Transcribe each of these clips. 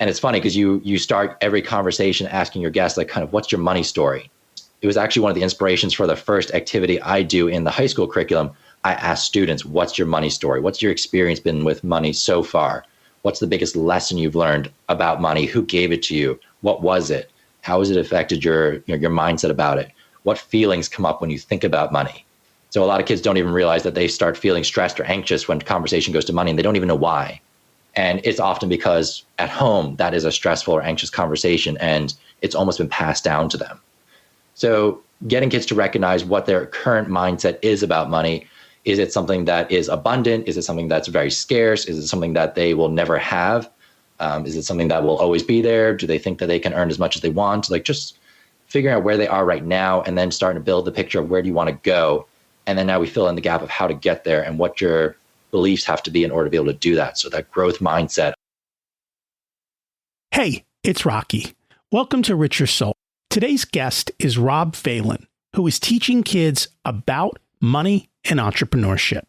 And it's funny because you start every conversation asking your guests, like, kind of, what's your money story? It was actually one of the inspirations for the first activity I do in the high school curriculum. I ask students, what's your money story? What's your experience been with money so far? What's the biggest lesson you've learned about money? Who gave it to you? What was it? How has it affected your mindset about it? What feelings come up when you think about money? So a lot of kids don't even realize that they start feeling stressed or anxious when conversation goes to money, and they don't even know why. And it's often because at home, that is a stressful or anxious conversation, and it's almost been passed down to them. So getting kids to recognize what their current mindset is about money. Is it something that is abundant? Is it something that's very scarce? Is it something that they will never have? Is it something that will always be there? Do they think that they can earn as much as they want? Like, just figuring out where they are right now and then starting to build the picture of where do you want to go. And then now we fill in the gap of how to get there and what your beliefs have to be in order to be able to do that. So that growth mindset. Hey, it's Rocky. Welcome to Richer Soul. Today's guest is Rob Phelan, who is teaching kids about money and entrepreneurship.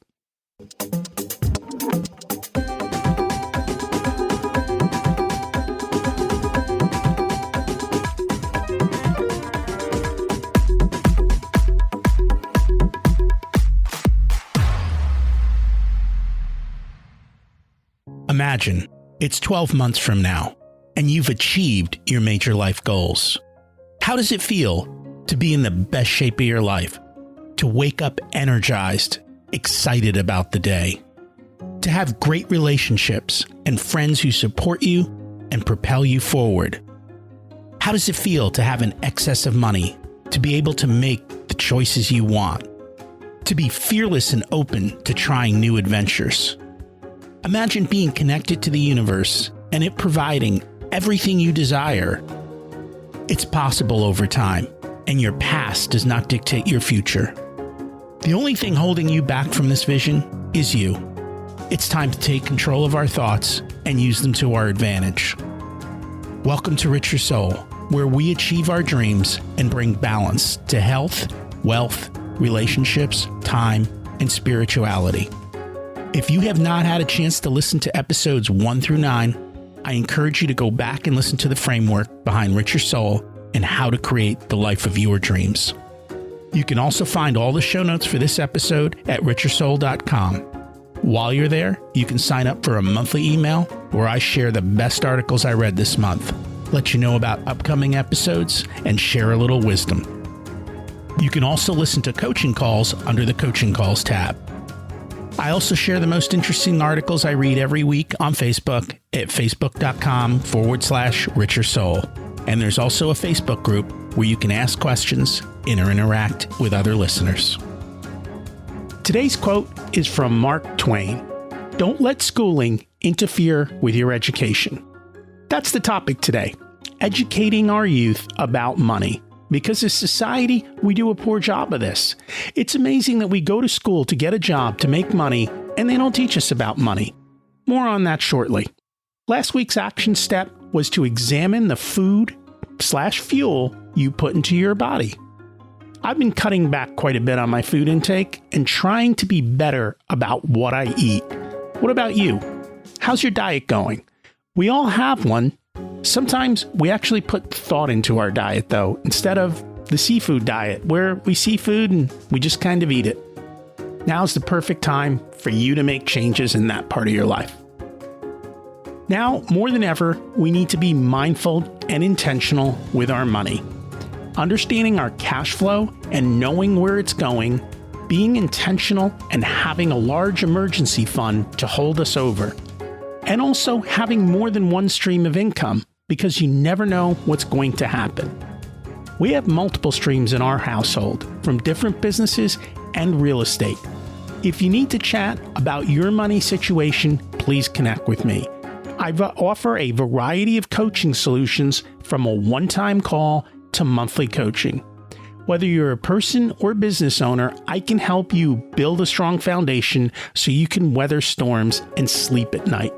Imagine it's 12 months from now, and you've achieved your major life goals. How does it feel to be in the best shape of your life? To wake up energized, excited about the day? To have great relationships and friends who support you and propel you forward? How does it feel to have an excess of money, to be able to make the choices you want? To be fearless and open to trying new adventures? Imagine being connected to the universe and it providing everything you desire. It's possible over time, and your past does not dictate your future. The only thing holding you back from this vision is you. It's time to take control of our thoughts and use them to our advantage. Welcome to Richer Soul, where we achieve our dreams and bring balance to health, wealth, relationships, time, and spirituality. If you have not had a chance to listen to episodes 1 through 9, I encourage you to go back and listen to the framework behind Richer Soul and how to create the life of your dreams. You can also find all the show notes for this episode at richersoul.com. While you're there, you can sign up for a monthly email where I share the best articles I read this month, let you know about upcoming episodes, and share a little wisdom. You can also listen to coaching calls under the Coaching Calls tab. I also share the most interesting articles I read every week on Facebook at facebook.com/Richer Soul. And there's also a Facebook group where you can ask questions and interact with other listeners. Today's quote is from Mark Twain. Don't let schooling interfere with your education. That's the topic today, educating our youth about money. Because as society, we do a poor job of this. It's amazing that we go to school to get a job, to make money, and they don't teach us about money. More on that shortly. Last week's action step was to examine the food/fuel you put into your body. I've been cutting back quite a bit on my food intake and trying to be better about what I eat. What about you? How's your diet going? We all have one. Sometimes we actually put thought into our diet, though, instead of the seafood diet, where we see food and we just kind of eat it. Now's the perfect time for you to make changes in that part of your life. Now, more than ever, we need to be mindful and intentional with our money. Understanding our cash flow and knowing where it's going, being intentional and having a large emergency fund to hold us over. And also having more than one stream of income, because you never know what's going to happen. We have multiple streams in our household from different businesses and real estate. If you need to chat about your money situation, please connect with me. I offer a variety of coaching solutions from a one-time call to monthly coaching. Whether you're a person or business owner, I can help you build a strong foundation so you can weather storms and sleep at night.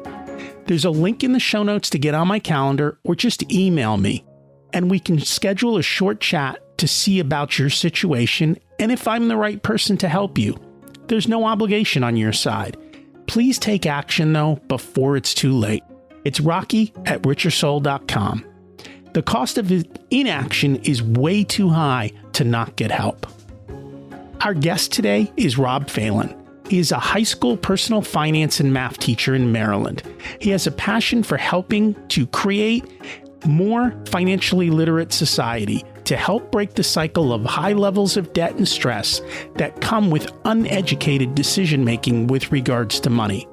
There's a link in the show notes to get on my calendar or just email me, and we can schedule a short chat to see about your situation and if I'm the right person to help you. There's no obligation on your side. Please take action, though, before it's too late. It's rocky@richersoul.com. The cost of inaction is way too high to not get help. Our guest today is Rob Phelan. He is a high school personal finance and math teacher in Maryland. He has a passion for helping to create more financially literate society to help break the cycle of high levels of debt and stress that come with uneducated decision-making with regards to money.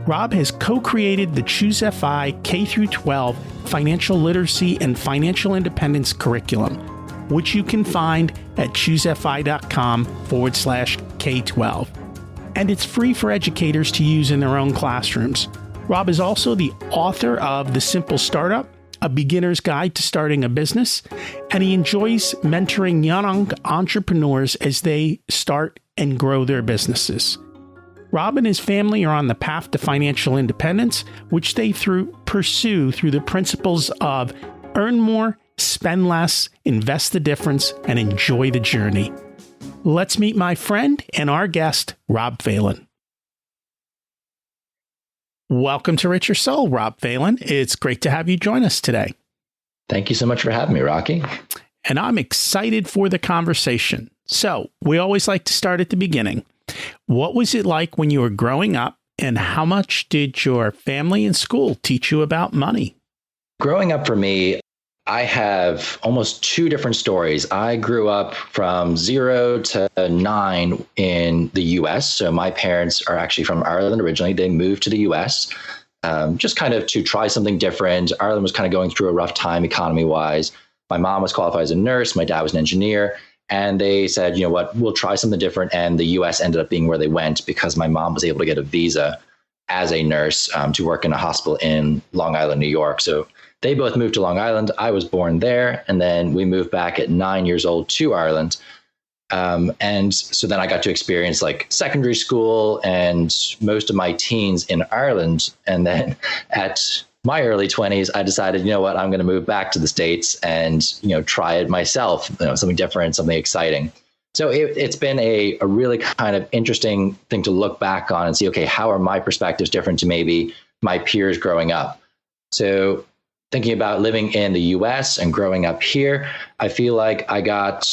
Rob has co-created the Choose FI K-12 Financial Literacy and Financial Independence Curriculum, which you can find at choosefi.com/K12. And it's free for educators to use in their own classrooms. Rob is also the author of The Simple Startup, a beginner's guide to starting a business, and he enjoys mentoring young entrepreneurs as they start and grow their businesses. Rob and his family are on the path to financial independence, which they pursue through the principles of earn more, spend less, invest the difference, and enjoy the journey. Let's meet my friend and our guest, Rob Phelan. Welcome to Richer Soul, Rob Phelan. It's great to have you join us today. Thank you so much for having me, Rocky. And I'm excited for the conversation. So we always like to start at the beginning. What was it like when you were growing up, and how much did your family and school teach you about money? Growing up for me, I have almost two different stories. I grew up from 0 to 9 in the U.S. So my parents are actually from Ireland originally. They moved to the U.S. Just kind of to try something different. Ireland was kind of going through a rough time economy-wise. My mom was qualified as a nurse. My dad was an engineer. And they said, you know what, we'll try something different. And the U.S. ended up being where they went because my mom was able to get a visa as a nurse to work in a hospital in Long Island, New York. So they both moved to Long Island. I was born there. And then we moved back at 9 years old to Ireland. And so then I got to experience like secondary school and most of my teens in Ireland. And then at my early 20s, I decided, you know what, I'm going to move back to the States and, try it myself, something different, something exciting. So it's been a really kind of interesting thing to look back on and see, okay, how are my perspectives different to maybe my peers growing up? So thinking about living in the US and growing up here, I feel like I got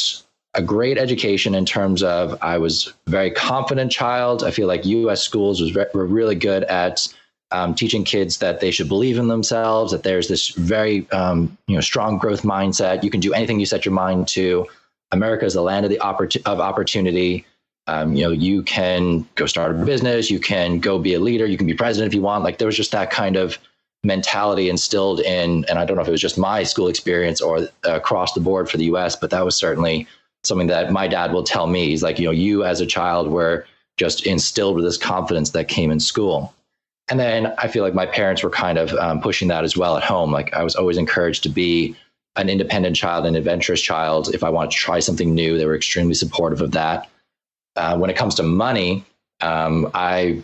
a great education in terms of I was a very confident child. I feel like US schools were really good at teaching kids that they should believe in themselves, that there's this very strong growth mindset. You can do anything you set your mind to. America is the land of opportunity. You can go start a business. You can go be a leader. You can be president if you want. Like there was just that kind of mentality instilled in, and I don't know if it was just my school experience or across the board for the US, but that was certainly something that my dad will tell me. He's like, you as a child were just instilled with this confidence that came in school. And then I feel like my parents were kind of pushing that as well at home. Like I was always encouraged to be an independent child, an adventurous child. If I wanted to try something new, they were extremely supportive of that. When it comes to money, I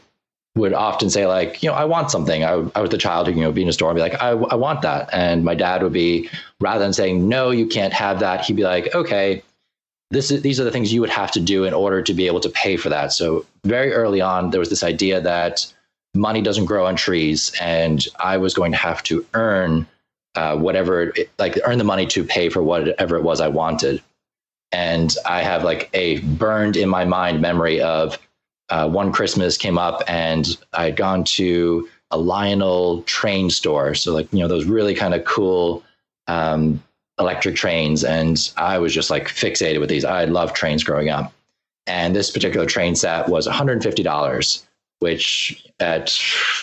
would often say like, I want something. I was the child who, be in a store and be like, I want that. And my dad would be, rather than saying, no, you can't have that, he'd be like, okay, these are the things you would have to do in order to be able to pay for that. So very early on, there was this idea that money doesn't grow on trees, and I was going to have to earn earn the money to pay for whatever it was I wanted. And I have like a burned in my mind memory of one Christmas came up and I had gone to a Lionel train store. So like, those really kind of cool electric trains. And I was just like fixated with these. I loved trains growing up. And this particular train set was $150. Which at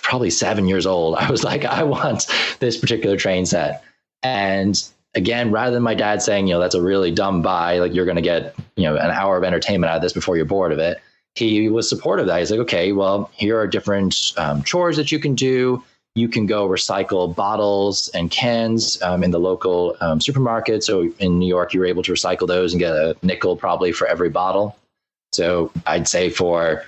probably 7 years old, I was like, I want this particular train set. And again, rather than my dad saying, that's a really dumb buy, like you're going to get, an hour of entertainment out of this before you're bored of it. He was supportive of that. He's like, okay, well, here are different chores that you can do. You can go recycle bottles and cans in the local supermarket. So in New York, you were able to recycle those and get a nickel probably for every bottle. So I'd say for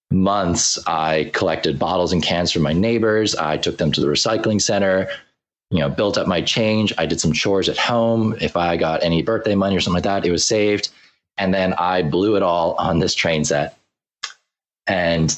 months, I collected bottles and cans from my neighbors. I took them to the recycling center, built up my change. I did some chores at home. If I got any birthday money or something like that, it was saved. And then I blew it all on this train set. And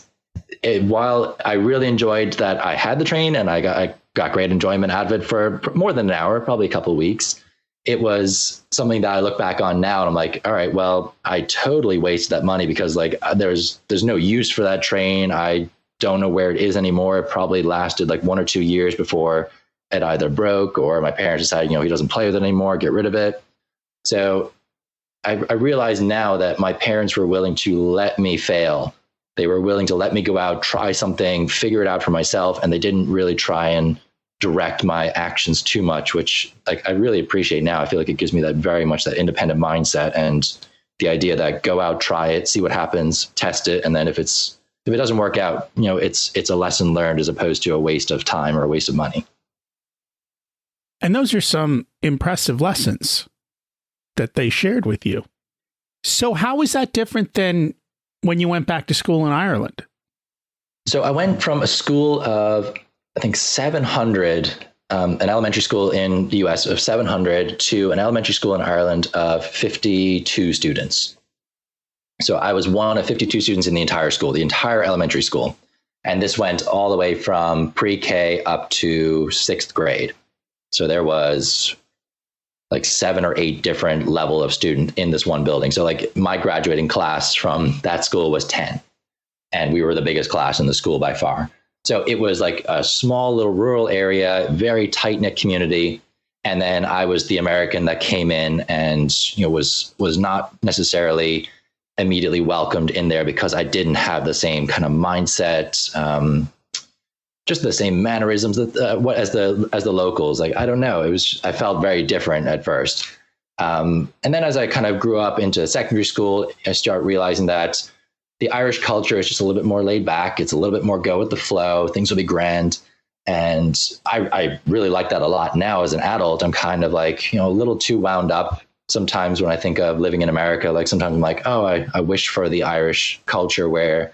while I really enjoyed that I had the train and I got great enjoyment out of it for more than an hour, probably a couple of weeks. It was something that I look back on now and I'm like, all right, well, I totally wasted that money because like there's no use for that train. I don't know where it is anymore. It probably lasted like 1 or 2 years before it either broke or my parents decided, he doesn't play with it anymore, get rid of it. So I realize now that my parents were willing to let me fail. They were willing to let me go out, try something, figure it out for myself. And they didn't really try and direct my actions too much, which like I really appreciate now. I feel like it gives me that very much that independent mindset and the idea that go out, try it, see what happens, test it. And then if it doesn't work out, it's a lesson learned as opposed to a waste of time or a waste of money. And those are some impressive lessons that they shared with you. So how is that different than when you went back to school in Ireland? So I went from a school of, I think 700, an elementary school in the US of 700 to an elementary school in Ireland of 52 students. So I was one of 52 students in the entire school, the entire elementary school. And this went all the way from pre-K up to 6th grade. So there was like 7 or 8 different level of student in this one building. So like my graduating class from that school was 10. And we were the biggest class in the school by far. So it was like a small little rural area, very tight-knit community. And then I was the American that came in and was not necessarily immediately welcomed in there because I didn't have the same kind of mindset, just the same mannerisms as the locals. Like, I don't know. I felt very different at first. And then as I kind of grew up into secondary school, I start realizing that the Irish culture is just a little bit more laid back. It's a little bit more go with the flow. Things will be grand. And I really like that a lot. Now as an adult, I'm kind of like, a little too wound up. Sometimes when I think of living in America, like sometimes I'm like, oh, I wish for the Irish culture where,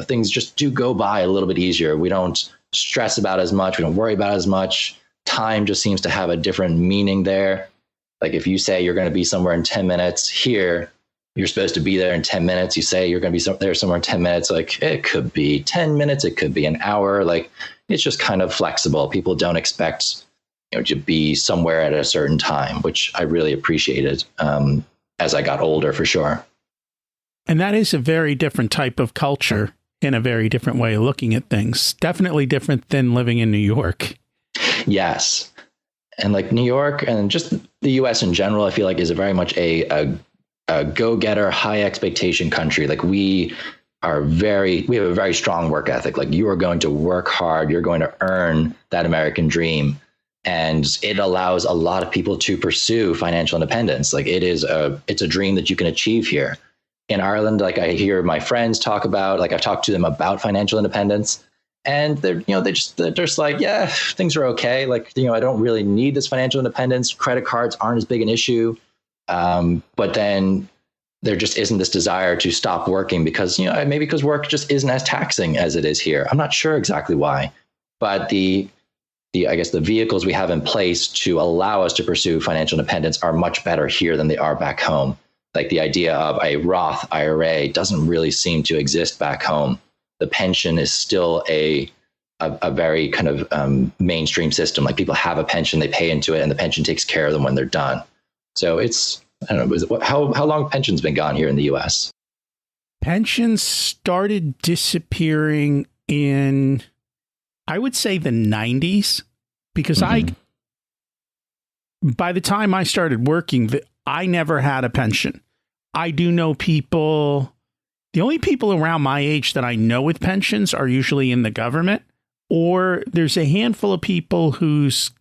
things just do go by a little bit easier. We don't stress about as much. We don't worry about as much. Time just seems to have a different meaning there. Like if you say you're going to be somewhere in 10 minutes here, you're supposed to be there in 10 minutes. You say you're going to be there somewhere in 10 minutes. Like it could be 10 minutes. It could be an hour. Like it's just kind of flexible. People don't expect to be somewhere at a certain time, which I really appreciated as I got older for sure. And that is a very different type of culture in a very different way of looking at things. Definitely different than living in New York. Yes. And like New York and just the US in general, I feel like is a very much a go-getter, high expectation country. Like we have a very strong work ethic. Like you are going to work hard. You're going to earn that American dream. And it allows a lot of people to pursue financial independence. Like it's a dream that you can achieve here. In Ireland, like I hear my friends talk about, like I've talked to them about financial independence, and they're just like, yeah, things are okay. Like, I don't really need this financial independence. Credit cards aren't as big an issue. But then there just isn't this desire to stop working because, maybe because work just isn't as taxing as it is here. I'm not sure exactly why, but I guess the vehicles we have in place to allow us to pursue financial independence are much better here than they are back home. Like the idea of a Roth IRA doesn't really seem to exist back home. The pension is still a very kind of mainstream system. Like people have a pension, they pay into it, and the pension takes care of them when they're done. So it's, I don't know, how long pensions been gone here in the US? Pensions started disappearing in, I would say, the 90s, because by the time I started working, I never had a pension. I do know people, the only people around my age that I know with pensions are usually in the government, or there's a handful of people who's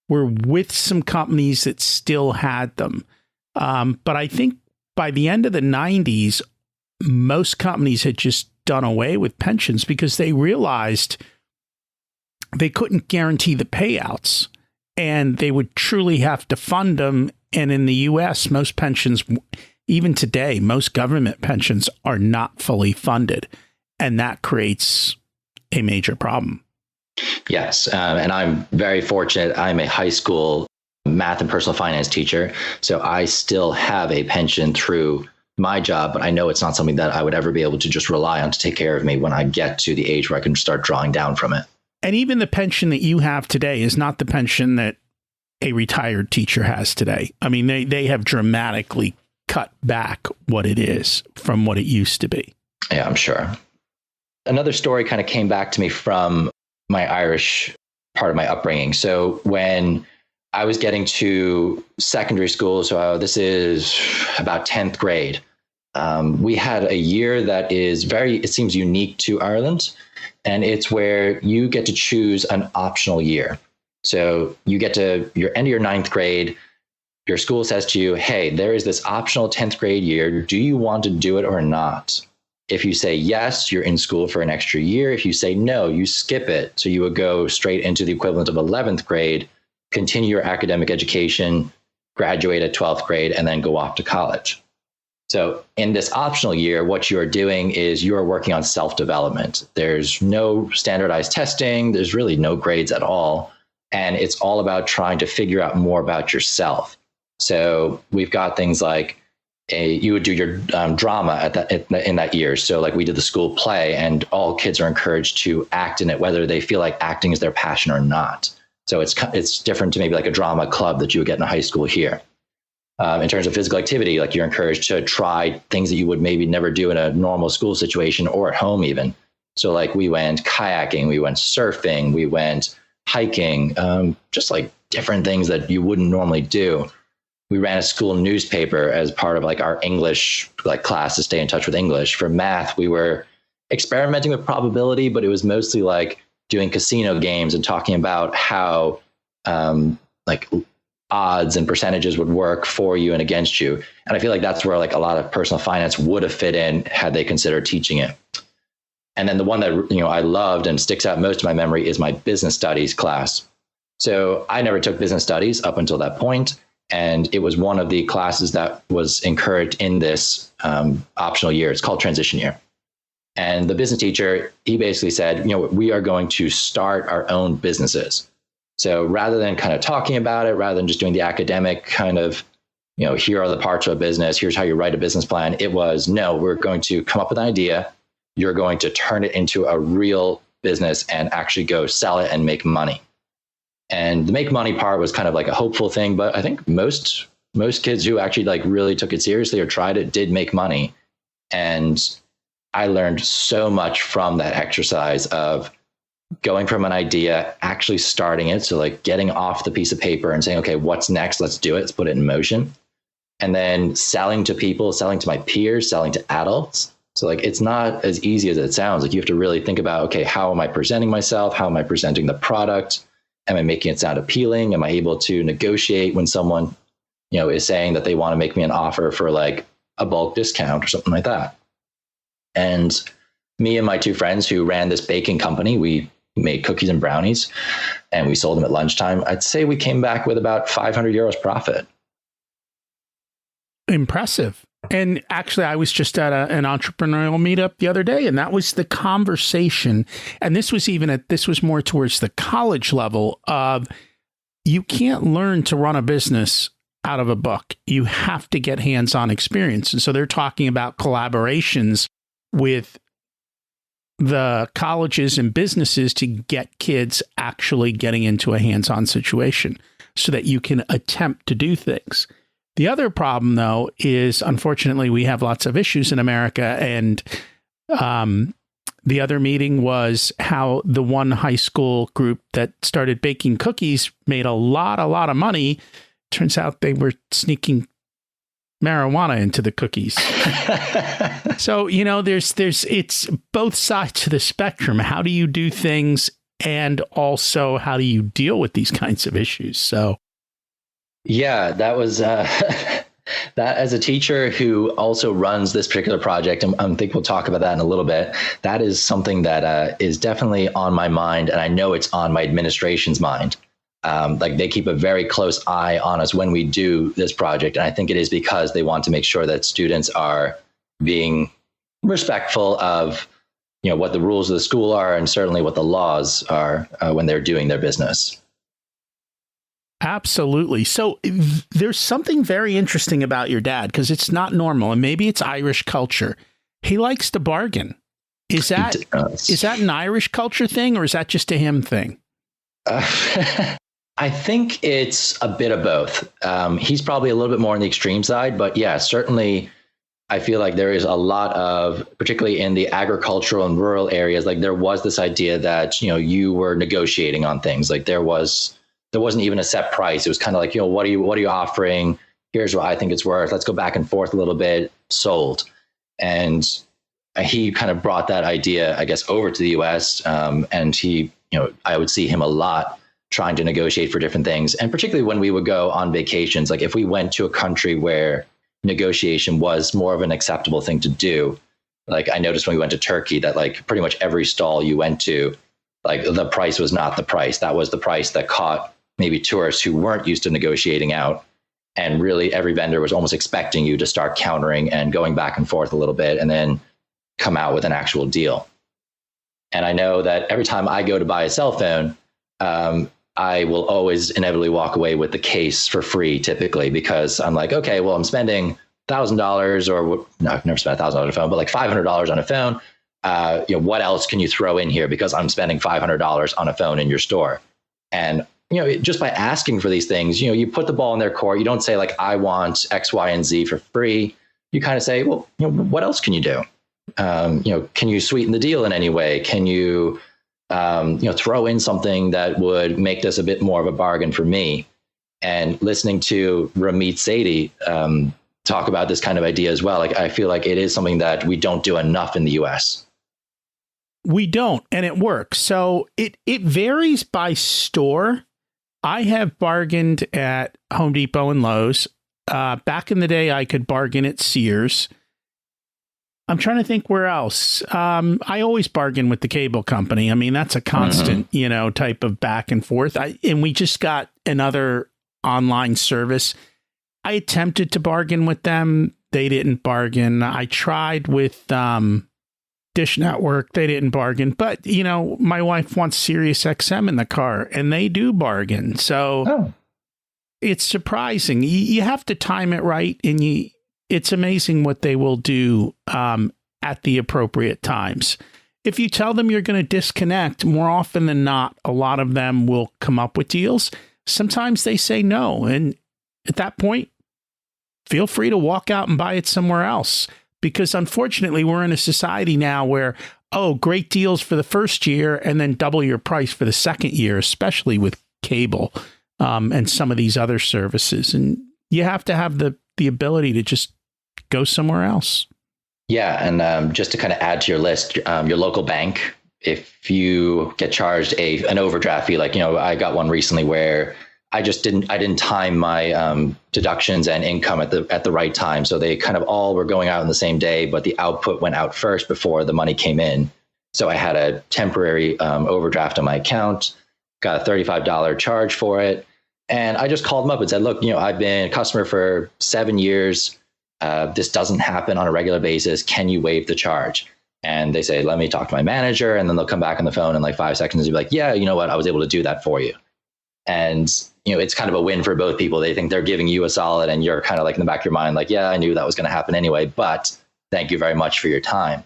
were with some companies that still had them. But I think by the end of the 90s, most companies had just done away with pensions because they realized they couldn't guarantee the payouts and they would truly have to fund them. And in the US, most pensions, even today, most government pensions are not fully funded. And that creates a major problem. Yes. And I'm very fortunate. I'm a high school math and personal finance teacher. So I still have a pension through my job, but I know it's not something that I would ever be able to just rely on to take care of me when I get to the age where I can start drawing down from it. And even the pension that you have today is not the pension that a retired teacher has today. I mean, they have dramatically cut back what it is from what it used to be. Yeah, I'm sure. Another story kind of came back to me from my Irish part of my upbringing. So when I was getting to secondary school, so this is about 10th grade, we had a year that is it seems unique to Ireland. And it's where you get to choose an optional year. So you get to your end of your 9th grade, your school says to you, hey, there is this optional 10th grade year. Do you want to do it or not? If you say yes, you're in school for an extra year. If you say no, you skip it. So you would go straight into the equivalent of 11th grade, continue your academic education, graduate at 12th grade, and then go off to college. So in this optional year, what you're doing is you're working on self-development. There's no standardized testing. There's really no grades at all. And it's all about trying to figure out more about yourself. So we've got things like you would do your drama in that year. So like we did the school play, and all kids are encouraged to act in it, whether they feel like acting is their passion or not. So it's different to maybe like a drama club that you would get in a high school here. In terms of physical activity, like you're encouraged to try things that you would maybe never do in a normal school situation or at home even. So like we went kayaking, we went surfing, we went hiking, just like different things that you wouldn't normally do. We ran a school newspaper as part of like our English like class to stay in touch with English. For math, we were experimenting with probability, but it was mostly like doing casino games and talking about how like odds and percentages would work for you and against you. And I feel like that's where like a lot of personal finance would have fit in had they considered teaching it. And then the one that, I loved and sticks out most in my memory is my business studies class. So I never took business studies up until that point. And it was one of the classes that was encouraged in this optional year. It's called transition year. And the business teacher, he basically said, we are going to start our own businesses. So rather than kind of talking about it, rather than just doing the academic kind of, here are the parts of a business, here's how you write a business plan. It was, no, we're going to come up with an idea. You're going to turn it into a real business and actually go sell it and make money. And the make money part was kind of like a hopeful thing. But I think most kids who actually like really took it seriously or tried it did make money. And I learned so much from that exercise of going from an idea, actually starting it. So like getting off the piece of paper and saying, okay, what's next? Let's do it. Let's put it in motion. And then selling to people, selling to my peers, selling to adults. So like, it's not as easy as it sounds. Like you have to really think about, okay, how am I presenting myself? How am I presenting the product? Am I making it sound appealing? Am I able to negotiate when someone, is saying that they want to make me an offer for like a bulk discount or something like that? And me and my two friends who ran this baking company, we made cookies and brownies and we sold them at lunchtime. I'd say we came back with about 500 euros profit. Impressive. And actually, I was just at an entrepreneurial meetup the other day, and that was the conversation. And this was more towards the college level of you can't learn to run a business out of a book. You have to get hands-on experience. And so they're talking about collaborations with the colleges and businesses to get kids actually getting into a hands-on situation so that you can attempt to do things. The other problem, though, is unfortunately we have lots of issues in America. And the other meeting was how the one high school group that started baking cookies made a lot of money. Turns out they were sneaking marijuana into the cookies. So, it's both sides of the spectrum. How do you do things? And also, how do you deal with these kinds of issues? So, yeah, that was that as a teacher who also runs this particular project, and I think we'll talk about that in a little bit. That is something that is definitely on my mind. And I know it's on my administration's mind. Like they keep a very close eye on us when we do this project. And I think it is because they want to make sure that students are being respectful of, what the rules of the school are and certainly what the laws are when they're doing their business. Absolutely. So there's something very interesting about your dad because it's not normal and maybe it's Irish culture. He likes to bargain. Is that an Irish culture thing, or is that just a him thing? I think it's a bit of both. He's probably a little bit more on the extreme side, but yeah, certainly I feel like there is a lot of, particularly in the agricultural and rural areas, like there was this idea that, you were negotiating on things. Like there wasn't even a set price. It was kind of like, what are you offering? Here's what I think it's worth. Let's go back and forth a little bit. Sold. And he kind of brought that idea, I guess, over to the US. And he, I would see him a lot trying to negotiate for different things. And particularly when we would go on vacations, like if we went to a country where negotiation was more of an acceptable thing to do. Like I noticed when we went to Turkey that like pretty much every stall you went to, like the price was not the price. That was the price that caught maybe tourists who weren't used to negotiating out. And really every vendor was almost expecting you to start countering and going back and forth a little bit and then come out with an actual deal. And I know that every time I go to buy a cell phone, I will always inevitably walk away with the case for free, typically, because I'm like, okay, well, I'm spending $1,000 or no, I've never spent $1,000 on a phone, but like $500 on a phone. What else can you throw in here? Because I'm spending $500 on a phone in your store. And, just by asking for these things, you put the ball in their court. You don't say like, I want X, Y, and Z for free. You kind of say, well, what else can you do? Can you sweeten the deal in any way? Can you, throw in something that would make this a bit more of a bargain for me? And listening to Ramit Sethi talk about this kind of idea as well, like I feel like it is something that we don't do enough in the US. We don't, and it works. So it varies by store. I have bargained at Home Depot and Lowe's. Back in the day, I could bargain at Sears. I'm trying to think where else. I always bargain with the cable company. I mean, that's a constant, type of back and forth. And we just got another online service. I attempted to bargain with them. They didn't bargain. I tried with Dish Network. They didn't bargain. But, my wife wants Sirius XM in the car, and they do bargain. So It's surprising. You have to time it right, and it's amazing what they will do at the appropriate times. If you tell them you're going to disconnect, more often than not, a lot of them will come up with deals. Sometimes they say no. And at that point, feel free to walk out and buy it somewhere else. Because unfortunately, we're in a society now where, great deals for the first year and then double your price for the second year, especially with cable and some of these other services. And you have to have the ability to just go somewhere else. Yeah. And just to kind of add to your list, your local bank, if you get charged an overdraft fee, like, I got one recently where I didn't time my deductions and income at the right time. So they kind of all were going out on the same day, but the output went out first before the money came in. So I had a temporary overdraft on my account, got a $35 charge for it. And I just called them up and said, look, I've been a customer for 7 years. This doesn't happen on a regular basis. Can you waive the charge? And they say, let me talk to my manager. And then they'll come back on the phone in like 5 seconds and be like, yeah, you know what? I was able to do that for you. And, it's kind of a win for both people. They think they're giving you a solid and you're kind of like in the back of your mind, like, yeah, I knew that was going to happen anyway, but thank you very much for your time.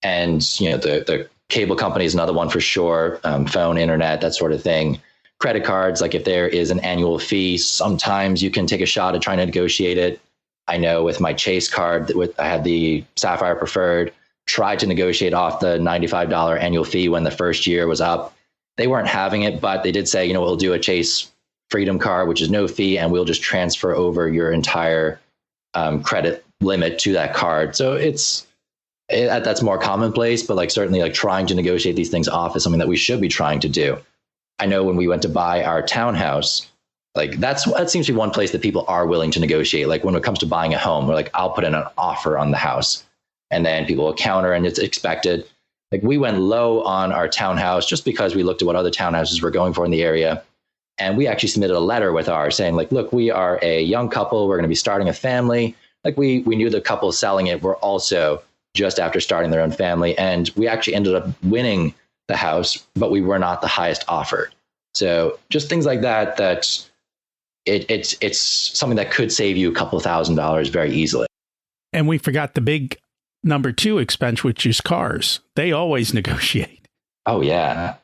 And, the cable company is another one for sure. Phone, internet, that sort of thing. Credit cards, like if there is an annual fee, sometimes you can take a shot at trying to negotiate it. I know with my Chase card, I had the Sapphire Preferred, tried to negotiate off the $95 annual fee when the first year was up. They weren't having it, but they did say, we'll do a Chase Freedom card, which is no fee, and we'll just transfer over your entire credit limit to that card. So that's more commonplace, but like certainly like trying to negotiate these things off is something that we should be trying to do. I know when we went to buy our townhouse, like that seems to be one place that people are willing to negotiate. Like when it comes to buying a home, we're like, I'll put in an offer on the house and then people will counter and it's expected. Like we went low on our townhouse just because we looked at what other townhouses were going for in the area. And we actually submitted a letter with ours saying like, look, we are a young couple. We're going to be starting a family. Like we knew the couple selling it were also just after starting their own family. And we actually ended up winning the house, but we were not the highest offer. So just things like that, it's something that could save you a couple $1,000s very easily. And we forgot the big number two expense, which is cars. They always negotiate. Oh, yeah.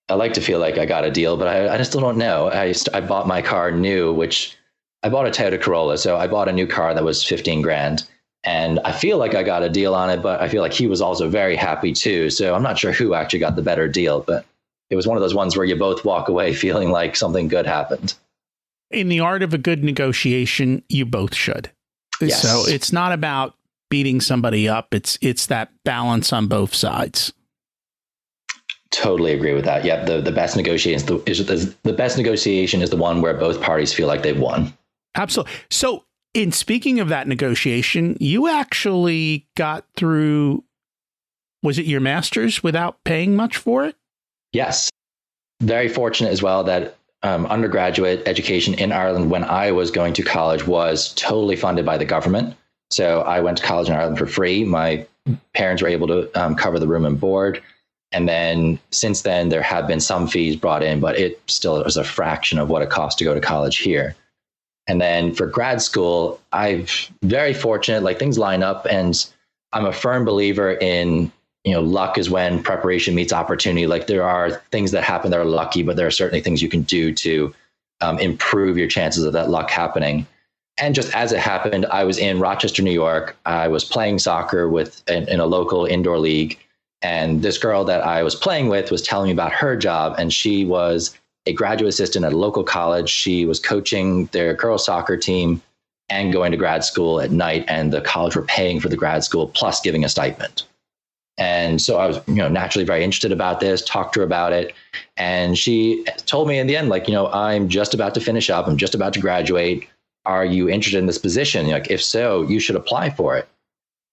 I like to feel like I got a deal, but I just still don't know. I bought my car new, which I bought a Toyota Corolla. So I bought a new car that was 15 grand. And I feel like I got a deal on it, but I feel like he was also very happy too. So I'm not sure who actually got the better deal, but it was one of those ones where you both walk away feeling like something good happened. In the art of a good negotiation, you both should. Yes. So it's not about beating somebody up. It's that balance on both sides. Totally agree with that. Yeah, the best negotiation the best negotiation is the one where both parties feel like they've won. Absolutely. So in speaking of that negotiation, you actually got through, was it your master's without paying much for it? Yes. Very fortunate as well that undergraduate education in Ireland when I was going to college was totally funded by the government. So I went to college in Ireland for free. My parents were able to cover the room and board. And then since then, there have been some fees brought in, but it still was a fraction of what it costs to go to college here. And then for grad school, I'm very fortunate, like things line up, and I'm a firm believer in, luck is when preparation meets opportunity. Like there are things that happen that are lucky, but there are certainly things you can do to improve your chances of that luck happening. And just as it happened, I was in Rochester, New York. I was playing soccer in a local indoor league. And this girl that I was playing with was telling me about her job. And she was a graduate assistant at a local college. She was coaching their girls soccer team and going to grad school at night. And the college were paying for the grad school plus giving a stipend. And so I was, naturally very interested about this, talked to her about it. And she told me in the end, I'm just about to finish up. I'm just about to graduate. Are you interested in this position? If so, you should apply for it.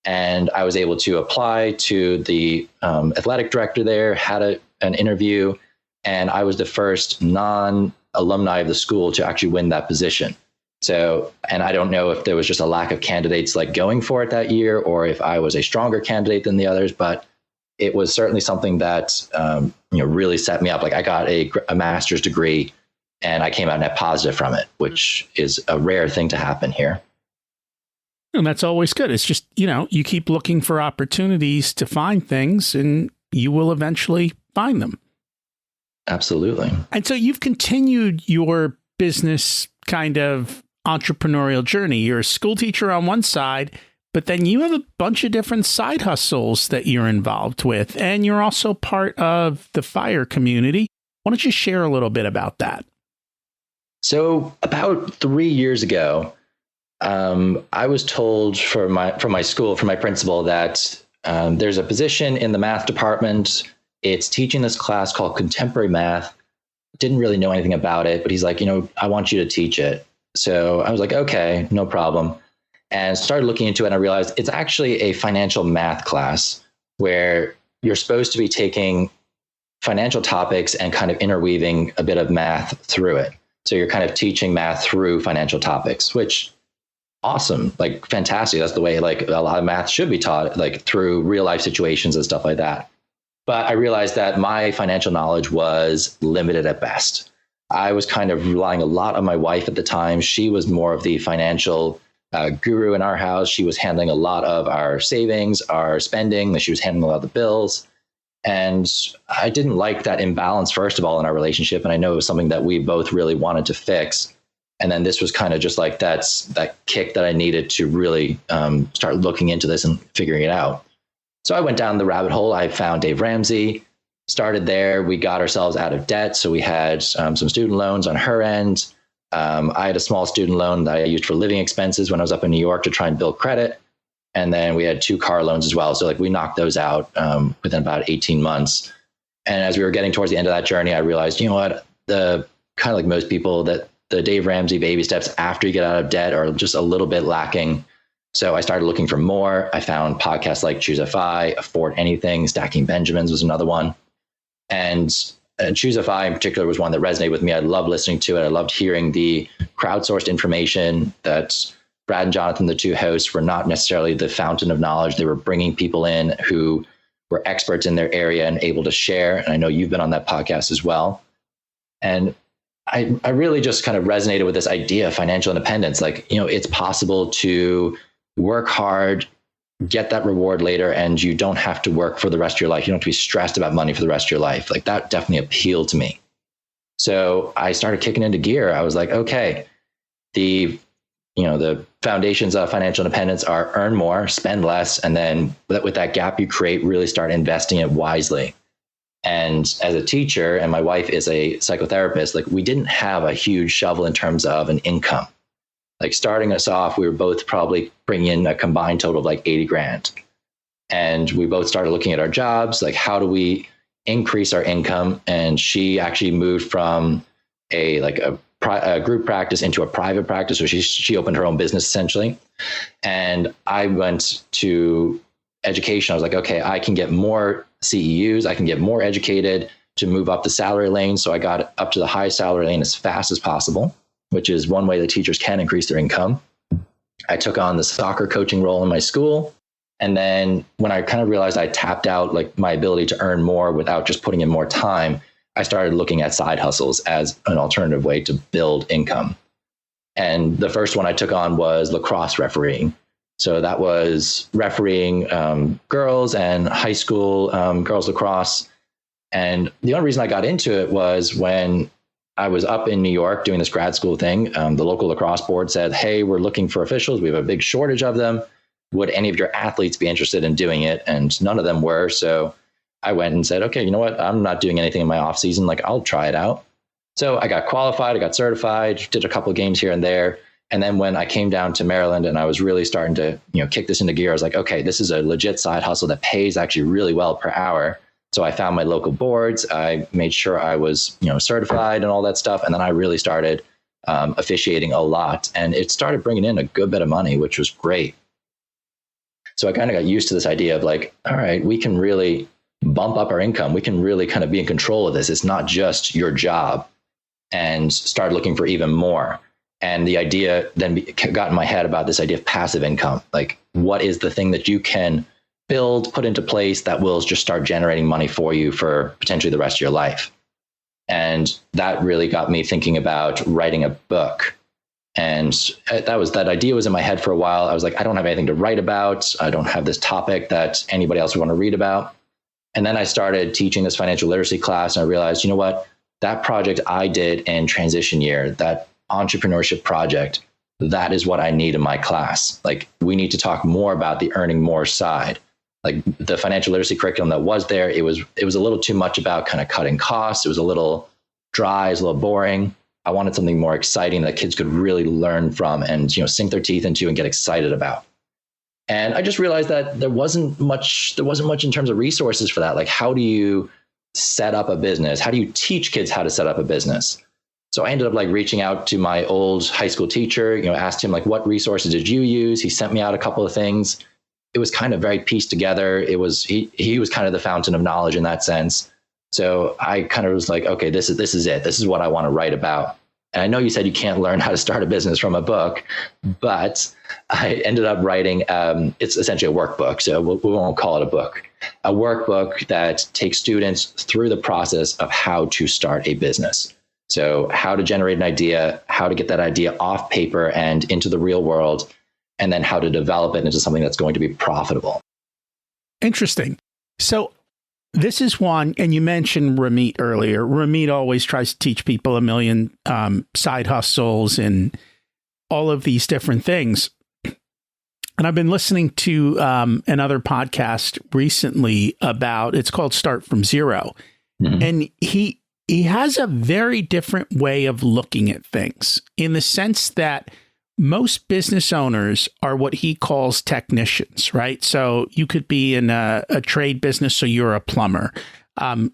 And I was able to apply to the athletic director there, had an interview, and I was the first non-alumni of the school to actually win that position. So, and I don't know if there was just a lack of candidates going for it that year, or if I was a stronger candidate than the others, but it was certainly something that really set me up. I got a master's degree, and I came out net positive from it, which is a rare thing to happen here. And that's always good. It's just, you keep looking for opportunities to find things and you will eventually find them. Absolutely. And so you've continued your business kind of entrepreneurial journey. You're a school teacher on one side, but then you have a bunch of different side hustles that you're involved with. And you're also part of the fire community. Why don't you share a little bit about that? So about 3 years ago, I was told from my school, from my principal, that there's a position in the math department. It's teaching this class called contemporary math. Didn't really know anything about it, but he's like, I want you to teach it. So I was like, okay, no problem. And started looking into it. And I realized it's actually a financial math class where you're supposed to be taking financial topics and kind of interweaving a bit of math through it. So you're kind of teaching math through financial topics, which awesome, fantastic. That's the way a lot of math should be taught, through real life situations and stuff like that. But I realized that my financial knowledge was limited at best. I was kind of relying a lot on my wife at the time. She was more of the financial guru in our house. She was handling a lot of our savings, our spending. She was handling a lot of the bills. And I didn't like that imbalance, first of all, in our relationship. And I know it was something that we both really wanted to fix. And then this was kind of just that kick that I needed to really start looking into this and figuring it out. So I went down the rabbit hole. I found Dave Ramsey, started there. We got ourselves out of debt. So we had some student loans on her end. I had a small student loan that I used for living expenses when I was up in New York to try and build credit. And then we had 2 car loans as well. So we knocked those out within about 18 months. And as we were getting towards the end of that journey, I realized, the kind of like most people, that the Dave Ramsey baby steps after you get out of debt are just a little bit lacking. So I started looking for more. I found podcasts like Choose FI, Afford Anything, Stacking Benjamins was another one. And Choose FI in particular was one that resonated with me. I loved listening to it. I loved hearing the crowdsourced information that Brad and Jonathan, the 2 hosts, were not necessarily the fountain of knowledge. They were bringing people in who were experts in their area and able to share. And I know you've been on that podcast as well. And I really just kind of resonated with this idea of financial independence. It's possible to work hard, get that reward later and you don't have to work for the rest of your life. You don't have to be stressed about money for the rest of your life. Like that definitely appealed to me. So I started kicking into gear. I was like, okay, the foundations of financial independence are earn more, spend less. And then with that gap you create, really start investing it wisely. And as a teacher, and my wife is a psychotherapist, like we didn't have a huge shovel in terms of an income. Like starting us off, we were both probably bringing in a combined total of like 80 grand. And we both started looking at our jobs, like how do we increase our income? And she actually moved from a group practice into a private practice. So she opened her own business essentially. And I went to education. I was like, okay, I can get more CEUs. I can get more educated to move up the salary lane. So I got up to the high salary lane as fast as possible, which is one way that teachers can increase their income. I took on the soccer coaching role in my school. And then when I kind of realized I tapped out like my ability to earn more without just putting in more time, I started looking at side hustles as an alternative way to build income. And the first one I took on was lacrosse refereeing. So that was refereeing girls and high school girls lacrosse. And the only reason I got into it was when I was up in New York doing this grad school thing. The local lacrosse board said, hey, we're looking for officials. We have a big shortage of them. Would any of your athletes be interested in doing it? And none of them were. So I went and said, okay, you know what? I'm not doing anything in my off season. Like I'll try it out. So I got qualified. I got certified, did a couple of games here and there. And then when I came down to Maryland and I was really starting to, kick this into gear, I was like, okay, this is a legit side hustle that pays actually really well per hour. So I found my local boards. I made sure I was, certified and all that stuff. And then I really started officiating a lot, and it started bringing in a good bit of money, which was great. So I kind of got used to this idea of like, all right, we can really bump up our income. We can really kind of be in control of this. It's not just your job, and start looking for even more. And the idea then got in my head about this idea of passive income. Like, what is the thing that you can build, put into place that will just start generating money for you for potentially the rest of your life? And that really got me thinking about writing a book. And that idea was in my head for a while. I was like, I don't have anything to write about. I don't have this topic that anybody else would want to read about. And then I started teaching this financial literacy class, and I realized, you know what, that project I did in transition year, that entrepreneurship project, that is what I need in my class. Like, we need to talk more about the earning more side. Like, the financial literacy curriculum that was there, it was a little too much about kind of cutting costs. It was a little dry, it was a little boring. I wanted something more exciting that kids could really learn from and, sink their teeth into and get excited about. And I just realized that there wasn't much in terms of resources for that. Like, how do you set up a business? How do you teach kids how to set up a business? So I ended up reaching out to my old high school teacher, asked him what resources did you use? He sent me out a couple of things. It was kind of very pieced together. He was kind of the fountain of knowledge in that sense. So I kind of was like, okay, this is it. This is what I want to write about. And I know you said you can't learn how to start a business from a book, but I ended up writing, it's essentially a workbook. So we won't call it a book, a workbook that takes students through the process of how to start a business. So how to generate an idea, how to get that idea off paper and into the real world, and then how to develop it into something that's going to be profitable. Interesting. So this is one, and you mentioned Ramit earlier. Ramit always tries to teach people a million side hustles and all of these different things. And I've been listening to another podcast recently about, it's called Start From Zero. Mm-hmm. And he has a very different way of looking at things, in the sense that most business owners are what he calls technicians, right? So you could be in a trade business, so you're a plumber.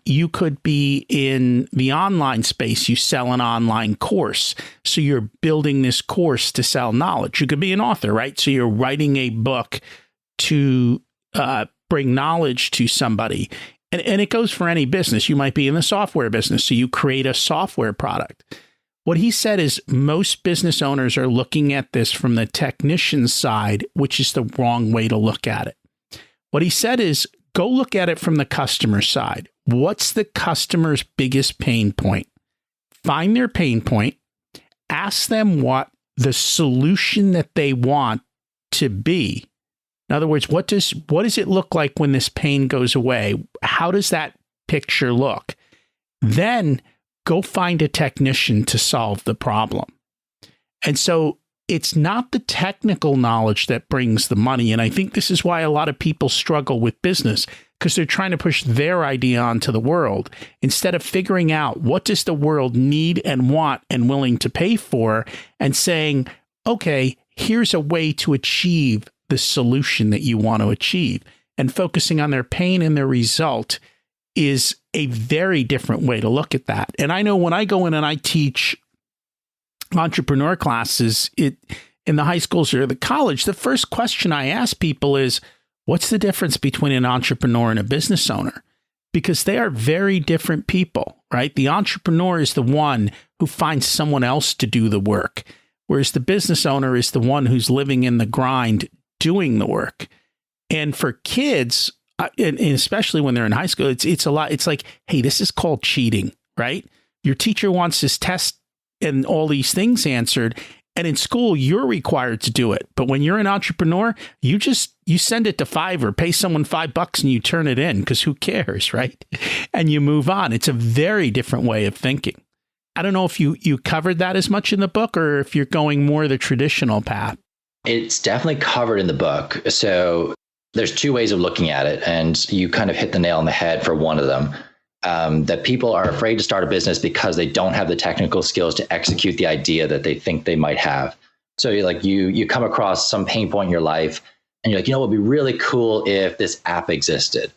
You could be in the online space. You sell an online course, so you're building this course to sell knowledge. You could be an author, right? So you're writing a book to bring knowledge to somebody. And it goes for any business. You might be in the software business, so you create a software product. What he said is most business owners are looking at this from the technician side, which is the wrong way to look at it. What he said is, go look at it from the customer side. What's the customer's biggest pain point? Find their pain point, ask them what the solution that they want to be. In other words, what does it look like when this pain goes away? How does that picture look? Then go find a technician to solve the problem. And so it's not the technical knowledge that brings the money. And I think this is why a lot of people struggle with business, because they're trying to push their idea onto the world instead of figuring out what does the world need and want and willing to pay for, and saying, okay, here's a way to achieve the solution that you want to achieve. And focusing on their pain and their result is a very different way to look at that. And I know when I go in and I teach entrepreneur classes in the high schools or the college, the first question I ask people is, what's the difference between an entrepreneur and a business owner? Because they are very different people, right? The entrepreneur is the one who finds someone else to do the work, whereas the business owner is the one who's living in the grind, doing the work. And for kids, and especially when they're in high school, it's a lot. It's like, hey, this is called cheating, right? Your teacher wants this test and all these things answered. And in school, you're required to do it. But when you're an entrepreneur, you send it to Fiverr, pay someone $5 and you turn it in, because who cares, right? And you move on. It's a very different way of thinking. I don't know if you covered that as much in the book, or if you're going more the traditional path. It's definitely covered in the book. So there's two ways of looking at it, and you kind of hit the nail on the head for one of them. That people are afraid to start a business because they don't have the technical skills to execute the idea that they think they might have. So you come across some pain point in your life and you're like, it would be really cool if this app existed.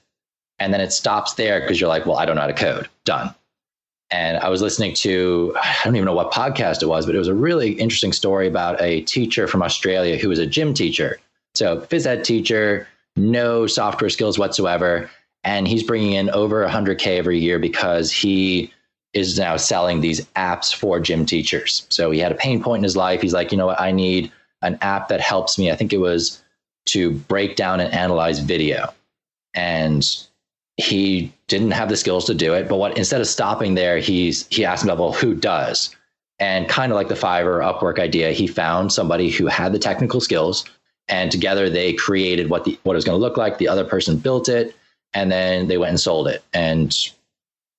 And then it stops there because you're like, well, I don't know how to code. Done. And I was listening to, I don't even know what podcast it was, but it was a really interesting story about a teacher from Australia who was a gym teacher. So phys ed teacher, no software skills whatsoever. And he's bringing in over 100K every year because he is now selling these apps for gym teachers. So he had a pain point in his life. He's like, what? I need an app that helps me. I think it was to break down and analyze video. And he didn't have the skills to do it. But instead of stopping there, he asked himself, well, who does? And kind of like the Fiverr Upwork idea, he found somebody who had the technical skills, and together they created what it was going to look like. The other person built it. And then they went and sold it. And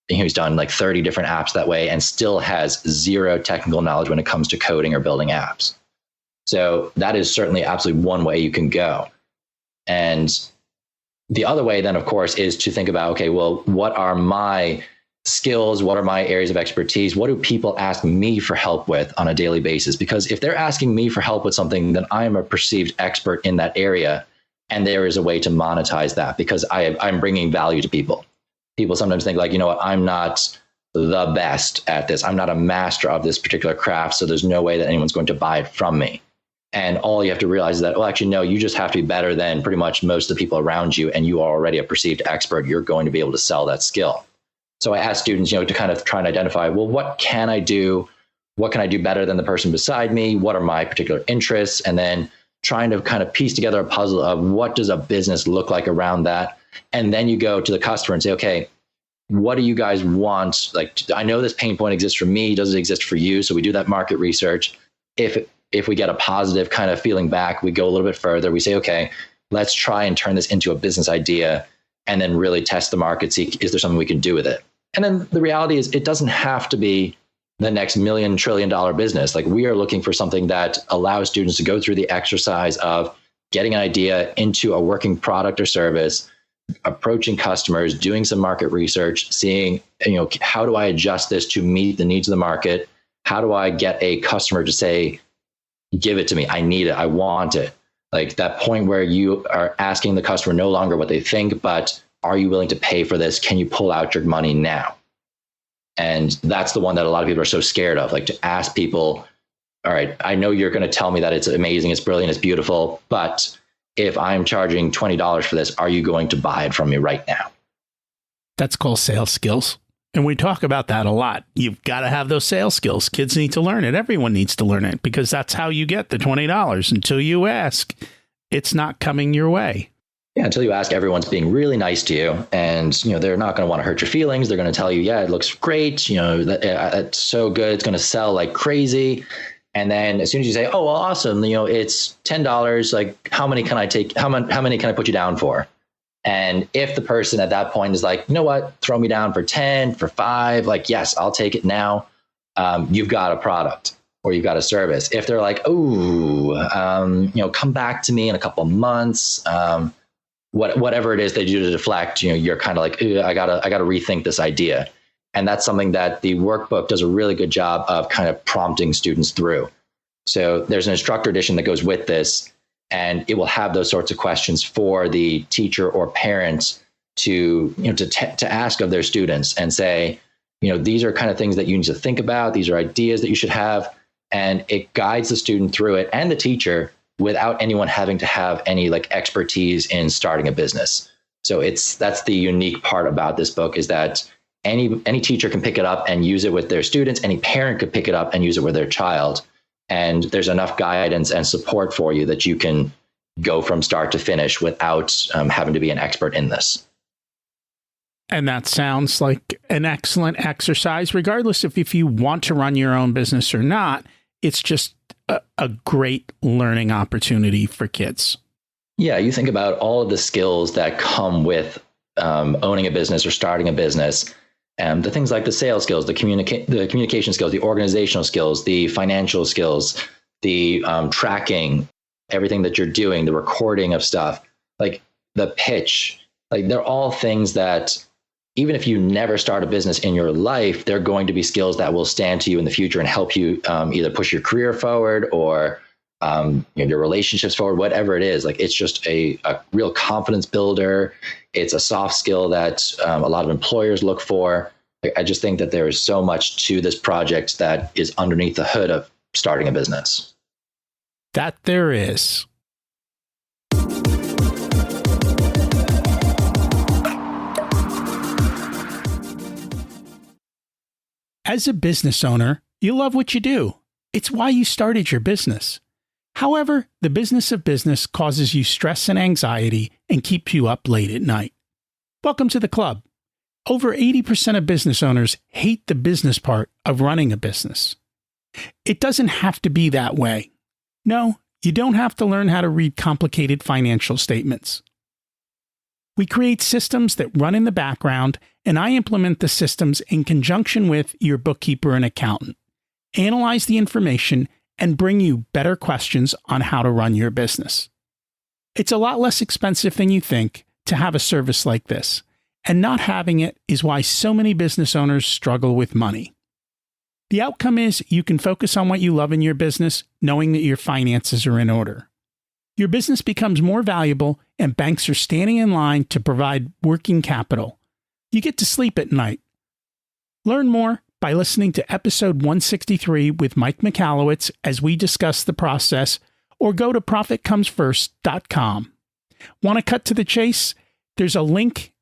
he's done like 30 different apps that way, and still has zero technical knowledge when it comes to coding or building apps. So that is certainly absolutely one way you can go. And the other way then, of course, is to think about, okay, well, what are my skills? What are my areas of expertise? What do people ask me for help with on a daily basis? Because if they're asking me for help with something, then I am a perceived expert in that area. And there is a way to monetize that because I'm bringing value to people. People sometimes think like, I'm not the best at this. I'm not a master of this particular craft. So there's no way that anyone's going to buy it from me. And all you have to realize is that, well, actually, no, you just have to be better than pretty much most of the people around you. And you are already a perceived expert. You're going to be able to sell that skill. So I ask students, to kind of try and identify, well, what can I do? What can I do better than the person beside me? What are my particular interests? And then trying to kind of piece together a puzzle of what does a business look like around that. And then you go to the customer and say, okay, what do you guys want? Like, I know this pain point exists for me. Does it exist for you? So we do that market research. If we get a positive kind of feeling back, we go a little bit further. We say, okay, let's try and turn this into a business idea and then really test the market, see, is there something we can do with it? And then the reality is it doesn't have to be the next $1 million trillion business. Like, we are looking for something that allows students to go through the exercise of getting an idea into a working product or service, approaching customers, doing some market research, seeing, how do I adjust this to meet the needs of the market? How do I get a customer to say, give it to me. I need it. I want it. Like that point where you are asking the customer no longer what they think, but are you willing to pay for this? Can you pull out your money now? And that's the one that a lot of people are so scared of, like to ask people, all right, I know you're going to tell me that it's amazing, it's brilliant, it's beautiful, but if I'm charging $20 for this, are you going to buy it from me right now? That's called sales skills. And we talk about that a lot. You've got to have those sales skills. Kids need to learn it. Everyone needs to learn it because that's how you get the $20. Until you ask, it's not coming your way. Yeah, until you ask, everyone's being really nice to you, and they're not going to want to hurt your feelings. They're going to tell you, yeah, it looks great. It's so good. It's going to sell like crazy. And then as soon as you say, oh, well, awesome, it's $10. Like, how many can I take? How many can I put you down for? And if the person at that point is like, you know what, throw me down for 10, for 5, like, yes, I'll take it now. You've got a product or you've got a service. If they're like, come back to me in a couple of months, whatever it is they do to deflect, you're kind of like, I gotta rethink this idea. And that's something that the workbook does a really good job of kind of prompting students through. So there's an instructor edition that goes with this, and it will have those sorts of questions for the teacher or parents to ask of their students and say, these are kind of things that you need to think about. These are ideas that you should have. And it guides the student through it and the teacher without anyone having to have any like expertise in starting a business. So that's the unique part about this book, is that any teacher can pick it up and use it with their students. Any parent could pick it up and use it with their child. And there's enough guidance and support for you that you can go from start to finish without having to be an expert in this. And that sounds like an excellent exercise, regardless if you want to run your own business or not. It's just a great learning opportunity for kids. Yeah, you think about all of the skills that come with owning a business or starting a business. And the things like the sales skills, the communication skills, the organizational skills, the financial skills, the tracking, everything that you're doing, the recording of stuff, like the pitch, like they're all things that even if you never start a business in your life, they're going to be skills that will stand to you in the future and help you either push your career forward or your relationships forward, whatever it is. Like, it's just a real confidence builder. It's a soft skill that a lot of employers look for. I just think that there is so much to this project that is underneath the hood of starting a business. That there is. As a business owner, you love what you do. It's why you started your business. However, the business of business causes you stress and anxiety and keeps you up late at night. Welcome to the club. Over 80% of business owners hate the business part of running a business. It doesn't have to be that way. No, you don't have to learn how to read complicated financial statements. We create systems that run in the background, and I implement the systems in conjunction with your bookkeeper and accountant, analyze the information, and bring you better questions on how to run your business. It's a lot less expensive than you think to have a service like this, and not having it is why so many business owners struggle with money. The outcome is you can focus on what you love in your business, knowing that your finances are in order. Your business becomes more valuable, and banks are standing in line to provide working capital. You get to sleep at night. Learn more by listening to episode 163 with Mike Michalowicz as we discuss the process, or go to profitcomesfirst.com. Want to cut to the chase? There's a link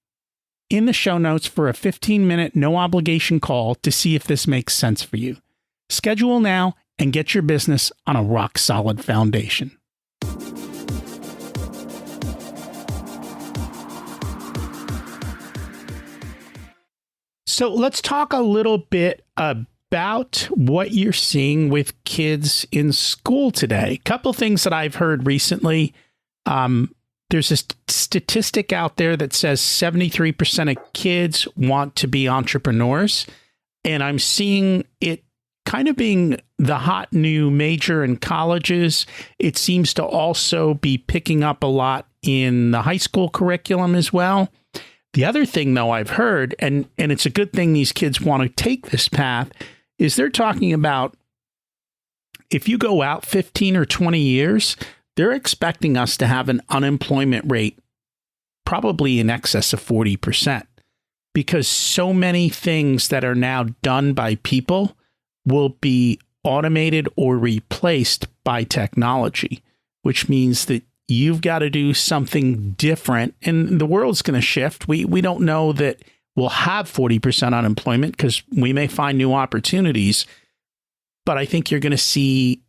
in the show notes for a 15-minute no-obligation call to see if this makes sense for you. Schedule now and get your business on a rock-solid foundation. So let's talk a little bit about what you're seeing with kids in school today. A couple things that I've heard recently. There's a statistic out there that says 73% of kids want to be entrepreneurs. And I'm seeing it kind of being the hot new major in colleges. It seems to also be picking up a lot in the high school curriculum as well. The other thing, though, I've heard, and it's a good thing these kids want to take this path, is they're talking about if you go out 15 or 20 years, they're expecting us to have an unemployment rate probably in excess of 40%, because so many things that are now done by people will be automated or replaced by technology, which means that you've got to do something different, and the world's going to shift. We don't know that we'll have 40% unemployment because we may find new opportunities, but I think you're going to see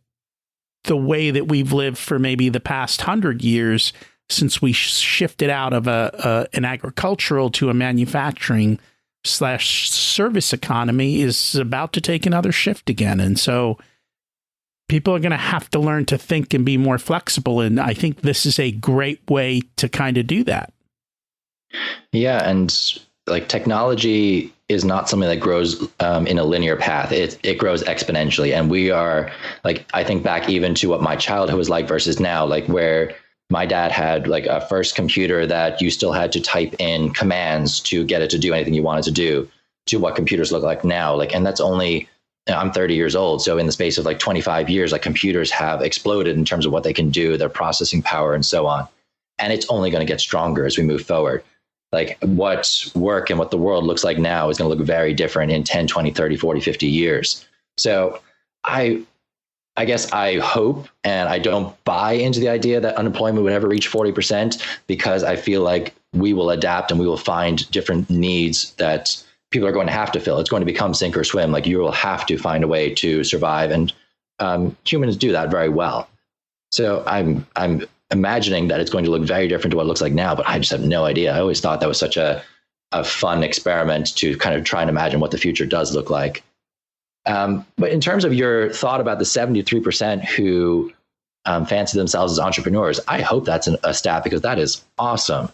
the way that we've lived for maybe the past 100 years since we shifted out of an agricultural to a manufacturing / service economy is about to take another shift again. And so people are going to have to learn to think and be more flexible. And I think this is a great way to kind of do that. Yeah. And like technology is not something that grows in a linear path. It grows exponentially. And we are like, I think back even to what my childhood was like versus now, like where my dad had like a first computer that you still had to type in commands to get it to do anything you wanted to do, to what computers look like now. Like, and that's only, I'm 30 years old. So in the space of like 25 years, like computers have exploded in terms of what they can do, their processing power and so on. And it's only going to get stronger as we move forward. Like what work and what the world looks like now is going to look very different in 10, 20, 30, 40, 50 years. So I guess I hope, and I don't buy into the idea that unemployment would ever reach 40%, because I feel like we will adapt and we will find different needs that people are going to have to fill. It's going to become sink or swim. Like you will have to find a way to survive. And humans do that very well. So I'm imagining that it's going to look very different to what it looks like now, but I just have no idea. I always thought that was such a fun experiment to kind of try and imagine what the future does look like. But in terms of your thought about the 73% who fancy themselves as entrepreneurs, I hope that's a stat, because that is awesome.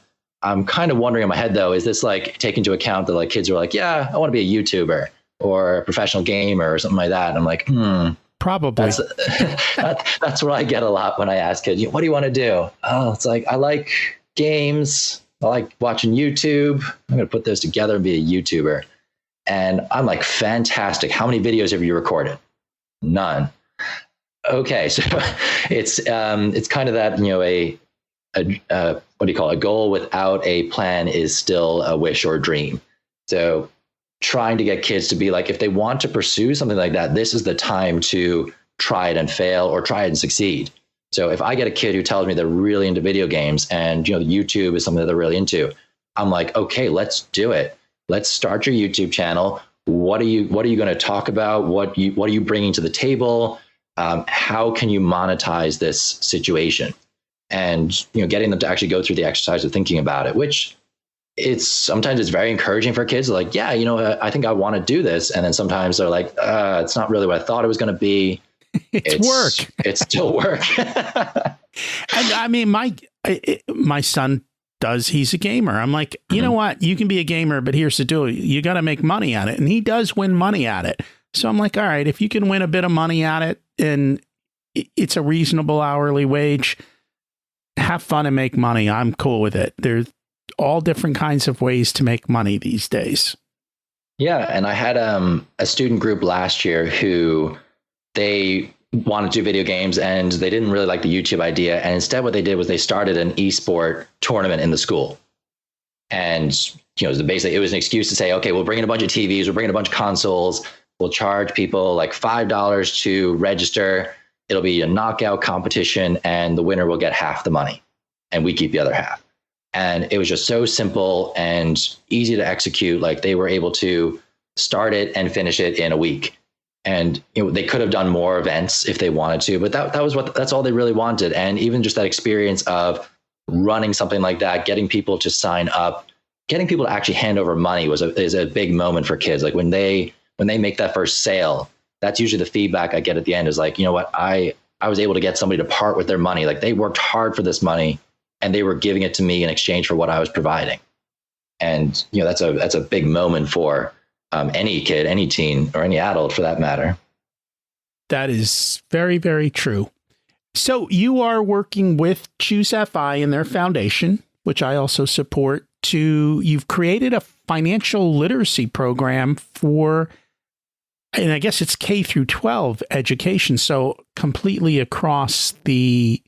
I'm kind of wondering in my head, though, is this like take into account that like kids are like, yeah, I want to be a YouTuber or a professional gamer or something like that. And I'm like, probably. That's what I get a lot when I ask kids, what do you want to do? Oh, it's like, I like games. I like watching YouTube. I'm going to put those together and be a YouTuber. And I'm like, fantastic. How many videos have you recorded? None. Okay. So it's kind of that, what do you call it? A goal without a plan is still a wish or a dream. So trying to get kids to be like, if they want to pursue something like that, this is the time to try it and fail or try it and succeed. So if I get a kid who tells me they're really into video games and, YouTube is something that they're really into, I'm like, okay, let's do it. Let's start your YouTube channel. What are you going to talk about? What are you bringing to the table? How can you monetize this situation? And, getting them to actually go through the exercise of thinking about it, which sometimes it's very encouraging for kids. Like, yeah, I think I want to do this. And then sometimes they're like, it's not really what I thought it was going to be. It's work. It's still work. And I mean, my son he's a gamer. I'm like, you know what? You can be a gamer, but here's the deal. You got to make money at it. And he does win money at it. So I'm like, all right, if you can win a bit of money at it and it's a reasonable hourly wage, have fun and make money. I'm cool with it. There's all different kinds of ways to make money these days. Yeah. And I had a student group last year who they wanted to do video games and they didn't really like the YouTube idea. And instead what they did was they started an esport tournament in the school. And, basically it was an excuse to say, okay, we'll bring in a bunch of TVs, we'll bring in a bunch of consoles, we'll charge people like $5 to register. It'll be a knockout competition and the winner will get half the money and we keep the other half. And it was just so simple and easy to execute. Like they were able to start it and finish it in a week. And they could have done more events if they wanted to, but that's all they really wanted. And even just that experience of running something like that, getting people to sign up, getting people to actually hand over money is a big moment for kids. Like when they make that first sale, that's usually the feedback I get at the end is like, you know what, I was able to get somebody to part with their money. Like they worked hard for this money and they were giving it to me in exchange for what I was providing. And, that's a big moment for any kid, any teen, or any adult for that matter. That is very, very true. So you are working with Choose FI and their foundation, which I also support, you've created a financial literacy program for, and I guess it's K through 12 education. So completely across the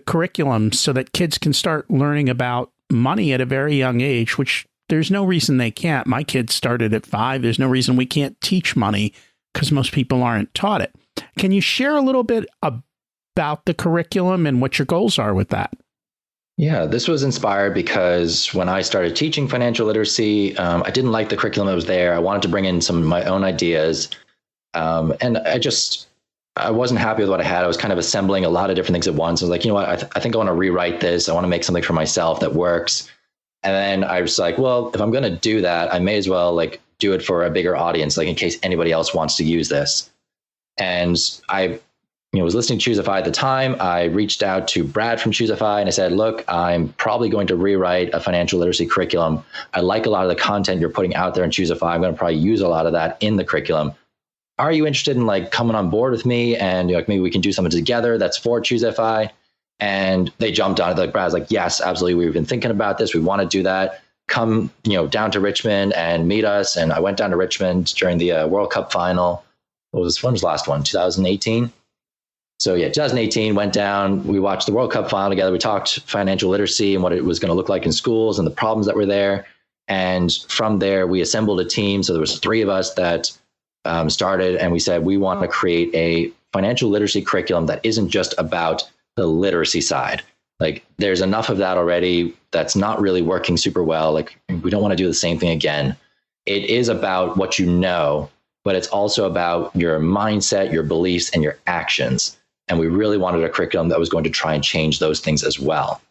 curriculum so that kids can start learning about money at a very young age, which there's no reason they can't. My kids started at 5. There's no reason we can't teach money because most people aren't taught it. Can you share a little bit about the curriculum and what your goals are with that? Yeah, this was inspired because when I started teaching financial literacy, I didn't like the curriculum that was there. I wanted to bring in some of my own ideas. And I wasn't happy with what I had. I was kind of assembling a lot of different things at once. I was like, you know what, I think I want to rewrite this. I want to make something for myself that works. And then I was like, well, if I'm going to do that, I may as well like do it for a bigger audience, like in case anybody else wants to use this. And I was listening to Choosify at the time. I reached out to Brad from Choosify and I said, look, I'm probably going to rewrite a financial literacy curriculum. I like a lot of the content you're putting out there in Choosify. I'm going to probably use a lot of that in the curriculum. Are you interested in like coming on board with me and like maybe we can do something together that's for Choosify? And they jumped on it. Like Brad's like, yes, absolutely. We've been thinking about this. We want to do that. Come, down to Richmond and meet us. And I went down to Richmond during the World Cup final. When was the last one? 2018. So 2018, went down. We watched the World Cup final together. We talked financial literacy and what it was going to look like in schools and the problems that were there. And from there, we assembled a team. So there was 3 of us that started, and we said we want to create a financial literacy curriculum that isn't just about the literacy side. Like there's enough of that already that's not really working super well. Like we don't want to do the same thing again. It is about what you know, but it's also about your mindset, your beliefs, and your actions. And we really wanted a curriculum that was going to try and change those things as well.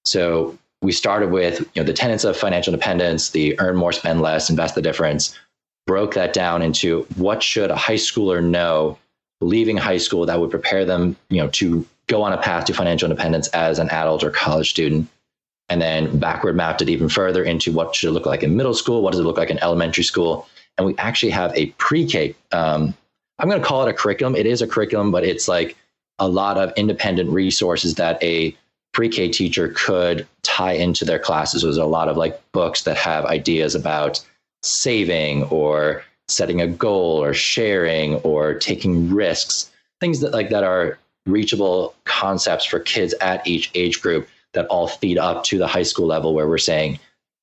So we started with the tenets of financial independence, the earn more, spend less, invest the difference, broke that down into what should a high schooler know leaving high school that would prepare them to go on a path to financial independence as an adult or college student. And then backward mapped it even further into what should it look like in middle school, what does it look like in elementary school. And we actually have a pre-K. I'm going to call it a curriculum. It is a curriculum, but it's like a lot of independent resources that a pre-K teacher could tie into their classes. There's a lot of like books that have ideas about saving or setting a goal or sharing or taking risks, things that are reachable concepts for kids at each age group that all feed up to the high school level, where we're saying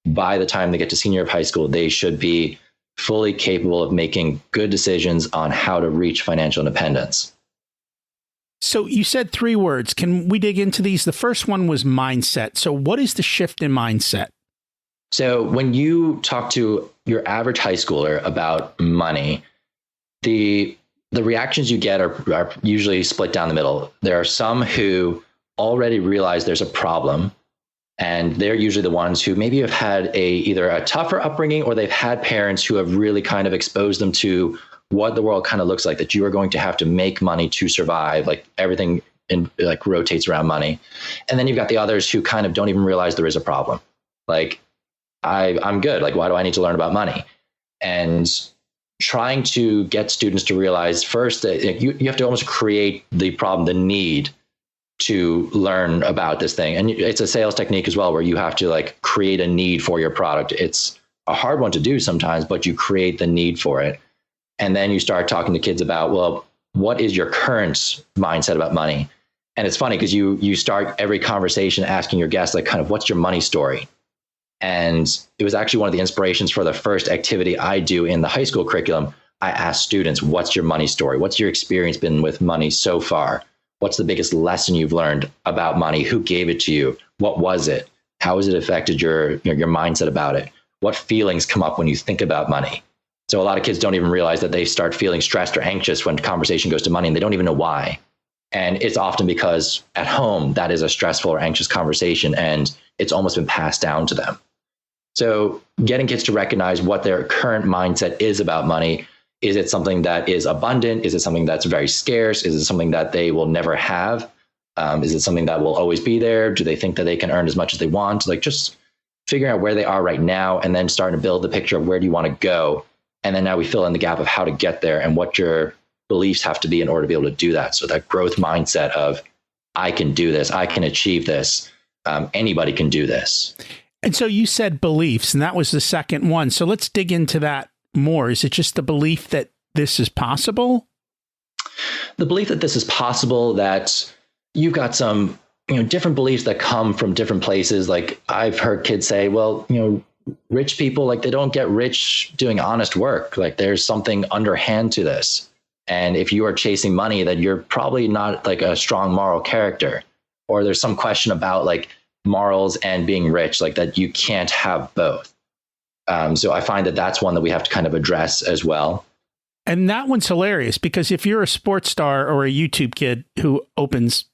by the time they get to senior year of high school, they should be fully capable of making good decisions on how to reach financial independence. So you said 3 words. Can we dig into these? The first one was mindset. So what is the shift in mindset? So when you talk to your average high schooler about money, the reactions you get are usually split down the middle. There are some who already realize there's a problem, and they're usually the ones who maybe have had either a tougher upbringing or they've had parents who have really kind of exposed them to what the world kind of looks like, that you are going to have to make money to survive. Like everything rotates around money. And then you've got the others who kind of don't even realize there is a problem. Like I'm good. Like, why do I need to learn about money? And trying to get students to realize first that you have to almost create the problem, the need to learn about this thing. And it's a sales technique as well, where you have to like create a need for your product. It's a hard one to do sometimes, but you create the need for it. And then you start talking to kids about, well, what is your current mindset about money? And it's funny because you start every conversation asking your guests, like, kind of, what's your money story? And it was actually one of the inspirations for the first activity I do in the high school curriculum. I ask students, what's your money story? What's your experience been with money so far? What's the biggest lesson you've learned about money? Who gave it to you? What was it? How has it affected your mindset about it? What feelings come up when you think about money? So a lot of kids don't even realize that they start feeling stressed or anxious when conversation goes to money, and they don't even know why. And it's often because at home, that is a stressful or anxious conversation, and it's almost been passed down to them. So getting kids to recognize what their current mindset is about money. Is it something that is abundant? Is it something that's very scarce? Is it something that they will never have? Is it something that will always be there? Do they think that they can earn as much as they want? Like, just figuring out where they are right now, and then starting to build the picture of where do you want to go. And then now we fill in the gap of how to get there and what your beliefs have to be in order to be able to do that. So that growth mindset of, I can do this, I can achieve this, anybody can do this. And so you said beliefs, and that was the second one. So let's dig into that more. Is it just the belief that this is possible? The belief that this is possible, that you've got some different beliefs that come from different places. Like I've heard kids say, well, rich people, like, they don't get rich doing honest work. Like there's something underhand to this. And if you are chasing money, then you're probably not like a strong moral character, or there's some question about like morals and being rich, like that you can't have both. So I find that that's one that we have to kind of address as well. And that one's hilarious, because if you're a sports star or a YouTube kid who opens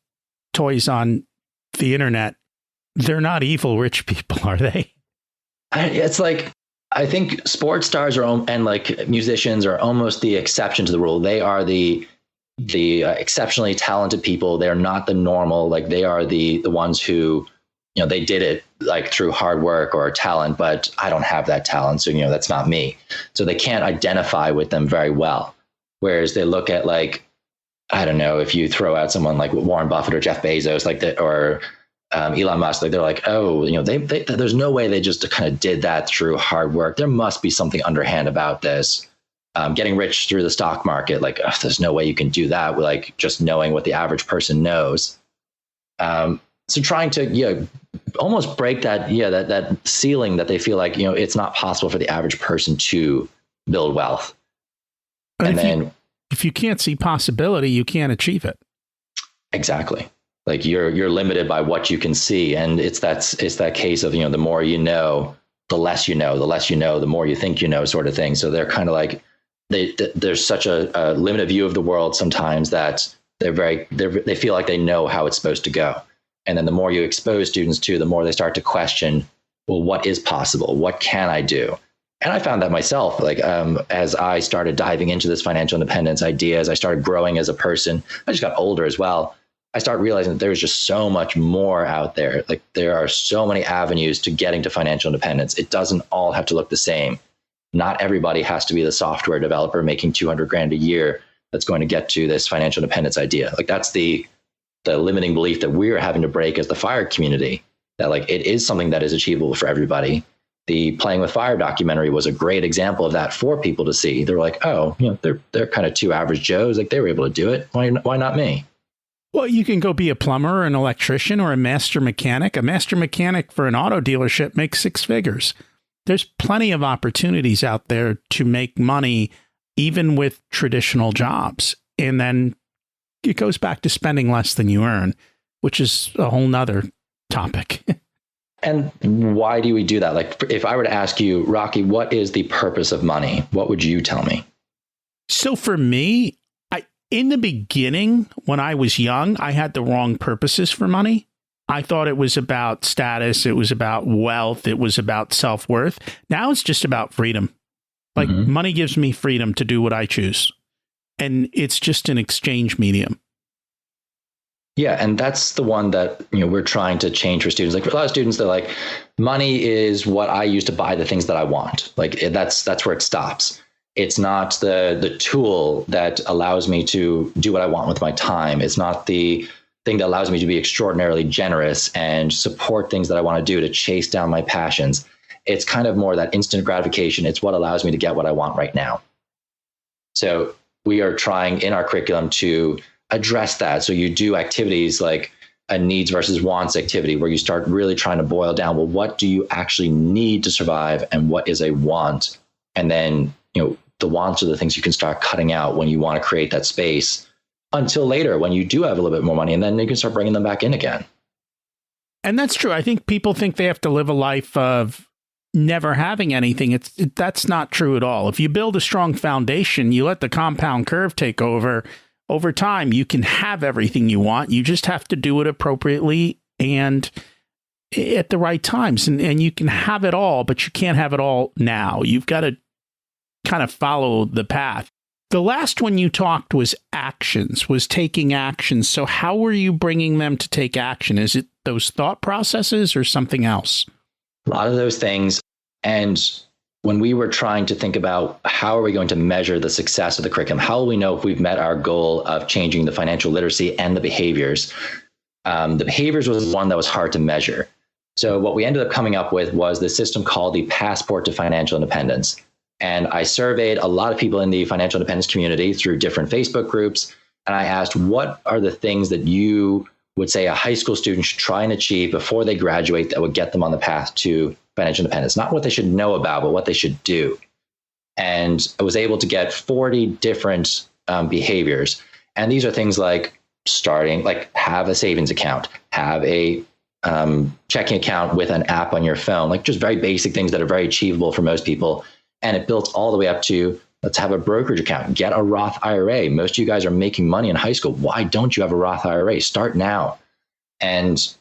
toys on the internet, they're not evil rich people, are they? It's like, I think sports stars and like musicians are almost the exception to the rule. They are the the exceptionally talented people. They're not the normal, like they are the ones who, they did it like through hard work or talent, but I don't have that talent. So, that's not me. So they can't identify with them very well. Whereas they look at like, I don't know, if you throw out someone like Warren Buffett or Jeff Bezos, like that, or Elon Musk, like they're like, oh, they there's no way they just kind of did that through hard work. There must be something underhand about this. Getting rich through the stock market, like there's no way you can do that with like just knowing what the average person knows. So trying to almost break that that ceiling that they feel like it's not possible for the average person to build wealth. And then if you can't see possibility, you can't achieve it. Exactly. Like you're limited by what you can see, and it's that case of the more you know, the less you know, the more you think you know, sort of thing. So they're kind of like there's such a limited view of the world sometimes that they feel like they know how it's supposed to go. And then the more you expose students to, the more they start to question, well, what is possible? What can I do? And I found that myself, like as I started diving into this financial independence idea, as I started growing as a person, I just got older as well. I started realizing that there was just so much more out there. Like there are so many avenues to getting to financial independence. It doesn't all have to look the same. Not everybody has to be the software developer making $200,000 a year that's going to get to this financial independence idea. Like that's the limiting belief that we're having to break as the FIRE community, that like it is something that is achievable for everybody. The Playing with Fire documentary was a great example of that for people to see. They're like, oh, they're kind of two average Joes. Like they were able to do it. Why not me? Well, you can go be a plumber or an electrician or a master mechanic. A master mechanic for an auto dealership makes 6 figures. There's plenty of opportunities out there to make money, even with traditional jobs. And then it goes back to spending less than you earn, which is a whole nother topic. And why do we do that? Like, if I were to ask you, Rocky, what is the purpose of money? What would you tell me? So for me, in the beginning, when I was young, I had the wrong purposes for money. I thought it was about status. It was about wealth. It was about self-worth. Now it's just about freedom. Like money gives me freedom to do what I choose. And it's just an exchange medium. Yeah. And that's the one that, we're trying to change for students. Like for a lot of students, they're like, money is what I use to buy the things that I want. Like that's where it stops. It's not the tool that allows me to do what I want with my time. It's not the thing that allows me to be extraordinarily generous and support things that I want to do to chase down my passions. It's kind of more that instant gratification. It's what allows me to get what I want right now. So we are trying in our curriculum to address that. So you do activities like a needs versus wants activity, where you start really trying to boil down, well, what do you actually need to survive and what is a want? And then, the wants are the things you can start cutting out when you want to create that space until later when you do have a little bit more money, and then you can start bringing them back in again. And that's true. I think people think they have to live a life of never having anything. That's not true at all. If you build a strong foundation, you let the compound curve take over time, you can have everything you want. You just have to do it appropriately and at the right times. And you can have it all, but you can't have it all now. You've got to kind of follow the path. The last one you talked was actions, was taking actions. So how were you bringing them to take action? Is it those thought processes or something else? A lot of those things. And when we were trying to think about how are we going to measure the success of the curriculum, how will we know if we've met our goal of changing the financial literacy and the behaviors? The behaviors was one that was hard to measure. So what we ended up coming up with was the system called the Passport to Financial Independence. And I surveyed a lot of people in the financial independence community through different Facebook groups. And I asked, what are the things that you would say a high school student should try and achieve before they graduate that would get them on the path to financial independence? Not what they should know about, but what they should do. And I was able to get 40 different behaviors. And these are things like have a savings account, have a checking account with an app on your phone, like just very basic things that are very achievable for most people. And it built all the way up to, let's have a brokerage account, get a Roth IRA. Most of you guys are making money in high school. Why don't you have a Roth IRA? Start now. And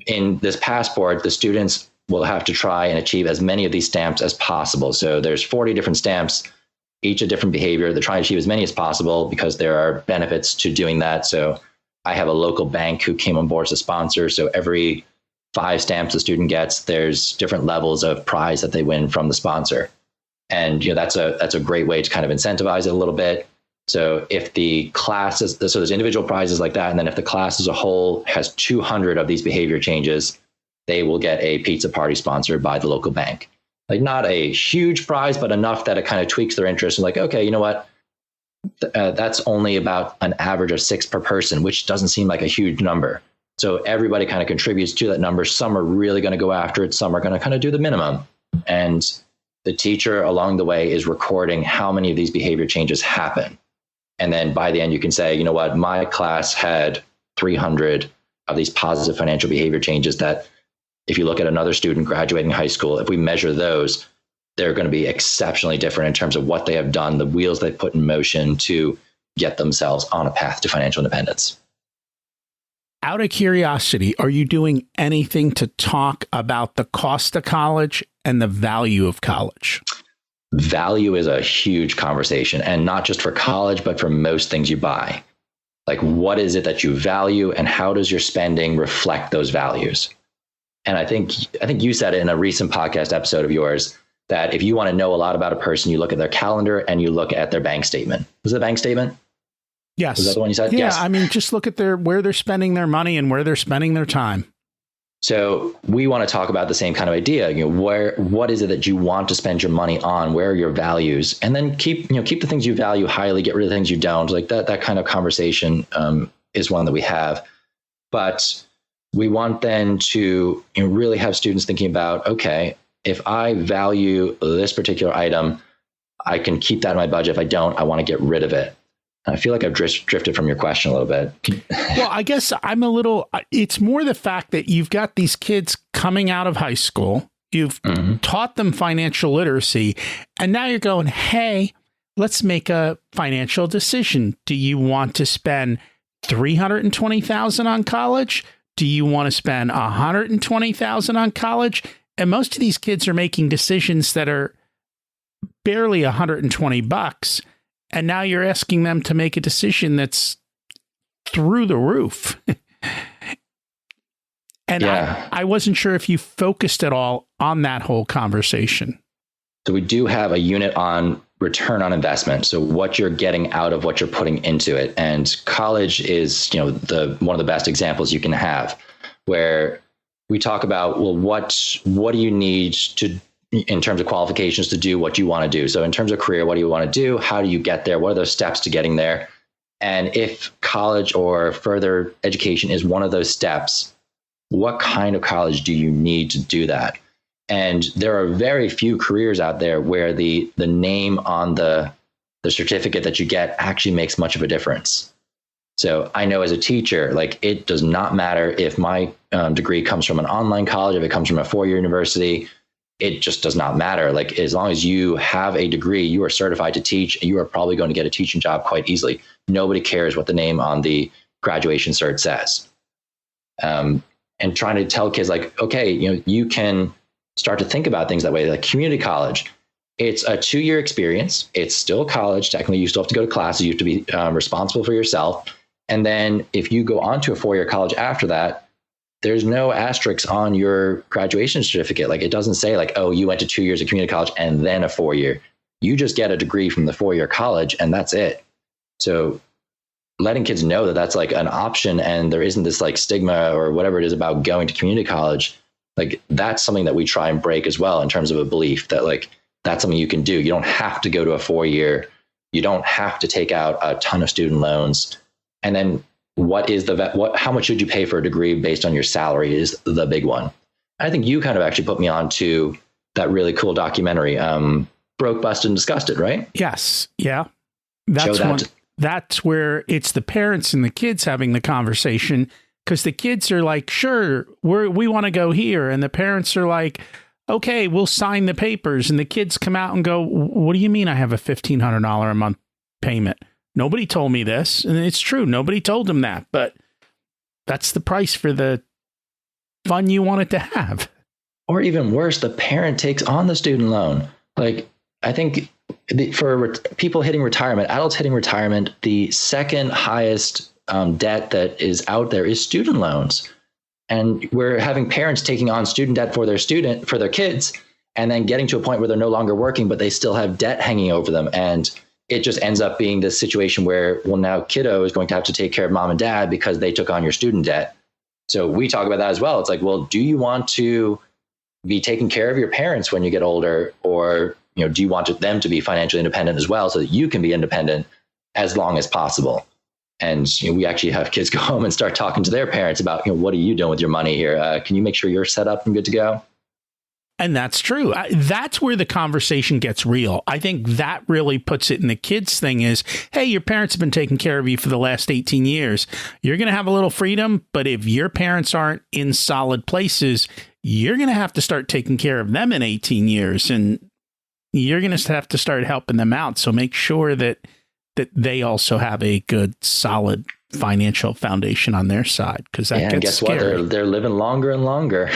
in this passport, the students will have to try and achieve as many of these stamps as possible. So there's 40 different stamps. each a different behavior. They're trying to achieve as many as possible because there are benefits to doing that. So I have a local bank who came on board as a sponsor. So every 5 stamps a student gets, there's different levels of prize that they win from the sponsor. And that's a great way to kind of incentivize it a little bit. So if the class is, so there's individual prizes like that. And then if the class as a whole has 200 of these behavior changes, they will get a pizza party sponsored by the local bank. Like not a huge prize, but enough that it kind of tweaks their interest. And like, okay, you know what? That's only about an average of 6 per person, which doesn't seem like a huge number. So everybody kind of contributes to that number. Some are really going to go after it. Some are going to kind of do the minimum. And the teacher along the way is recording how many of these behavior changes happen. And then by the end, you can say, you know what, my class had 300 of these positive financial behavior changes that if you look at another student graduating high school, if we measure those, they're going to be exceptionally different in terms of what they have done, the wheels they put in motion to get themselves on a path to financial independence. Out of curiosity, are you doing anything to talk about the cost of college and the value of college? Value is a huge conversation, and not just for college, but for most things you buy. Like, what is it that you value, and how does your spending reflect those values? And I think you said it in a recent podcast episode of yours that if you want to know a lot about a person, you look at their calendar and you look at their bank statement. Was it a bank statement? Yes. Was that the one you said? Yeah. Yes. I mean, just look at where they're spending their money and where they're spending their time. So we want to talk about the same kind of idea. What is it that you want to spend your money on? Where are your values? And then keep the things you value highly, get rid of the things you don't. Like that kind of conversation is one that we have. But we want then to really have students thinking about, okay, if I value this particular item, I can keep that in my budget. If I don't, I want to get rid of it. I feel like I've drifted from your question a little bit. Well, I guess it's more the fact that you've got these kids coming out of high school. You've taught them financial literacy, and now you're going, hey, let's make a financial decision. Do you want to spend $320,000 on college? Do you want to spend $120,000 on college? And most of these kids are making decisions that are barely $120. And now you're asking them to make a decision that's through the roof. And yeah. I wasn't sure if you focused at all on that whole conversation. So we do have a unit on return on investment. So what you're getting out of what you're putting into it. And college is, one of the best examples you can have, where we talk about, well, what do you need to, in terms of qualifications, to do what you want to do? So in terms of career, what do you want to do? How do you get there? What are those steps to getting there? And if college or further education is one of those steps, what kind of college do you need to do that? And there are very few careers out there where the name on the certificate that you get actually makes much of a difference. So I know as a teacher, like, it does not matter if my degree comes from an online college, if it comes from a 4-year university, it just does not matter. Like, as long as you have a degree, you are certified to teach, and you are probably going to get a teaching job quite easily. Nobody cares what the name on the graduation cert says. And trying to tell kids, like, okay, you can start to think about things that way. Like community college, it's a 2-year experience. It's still college. Technically, you still have to go to classes. You have to be responsible for yourself. And then if you go on to a 4-year college after that, there's no asterisks on your graduation certificate. Like, it doesn't say like, oh, you went to 2 years of community college and then a 4-year. You just get a degree from the 4-year college, and that's it. So letting kids know that that's like an option, and there isn't this like stigma or whatever it is about going to community college, like, that's something that we try and break as well, in terms of a belief that, like, that's something you can do. You don't have to go to a 4-year. You don't have to take out a ton of student loans. And then how much should you pay for a degree based on your salary is the big one. I think you kind of actually put me on to that really cool documentary, Broke, Busted, and Disgusted, right? Yes. Yeah. That's where it's the parents and the kids having the conversation, because the kids are like, sure, we want to go here. And the parents are like, okay, we'll sign the papers. And the kids come out and go, what do you mean I have a $1,500 a month payment? Nobody told me this. And it's true. Nobody told them that. But that's the price for the fun you wanted to have. Or even worse, the parent takes on the student loan. Like, I think For people hitting retirement, adults hitting retirement, the second highest debt that is out there is student loans. And we're having parents taking on student debt for their kids, and then getting to a point where they're no longer working, but they still have debt hanging over them. And it just ends up being this situation where, well, now kiddo is going to have to take care of mom and dad because they took on your student debt. So we talk about that as well. It's like, well, do you want to be taking care of your parents when you get older, or do you want them to be financially independent as well, so that you can be independent as long as possible? And we actually have kids go home and start talking to their parents about, what are you doing with your money here? Can you make sure you're set up and good to go? And that's true. That's where the conversation gets real. I think that really puts it in the kids' thing is, hey, your parents have been taking care of you for the last 18 years. You're going to have a little freedom, but if your parents aren't in solid places, you're going to have to start taking care of them in 18 years. And you're going to have to start helping them out. So make sure that they also have a good, solid financial foundation on their side, because that gets scary. What? They're living longer and longer.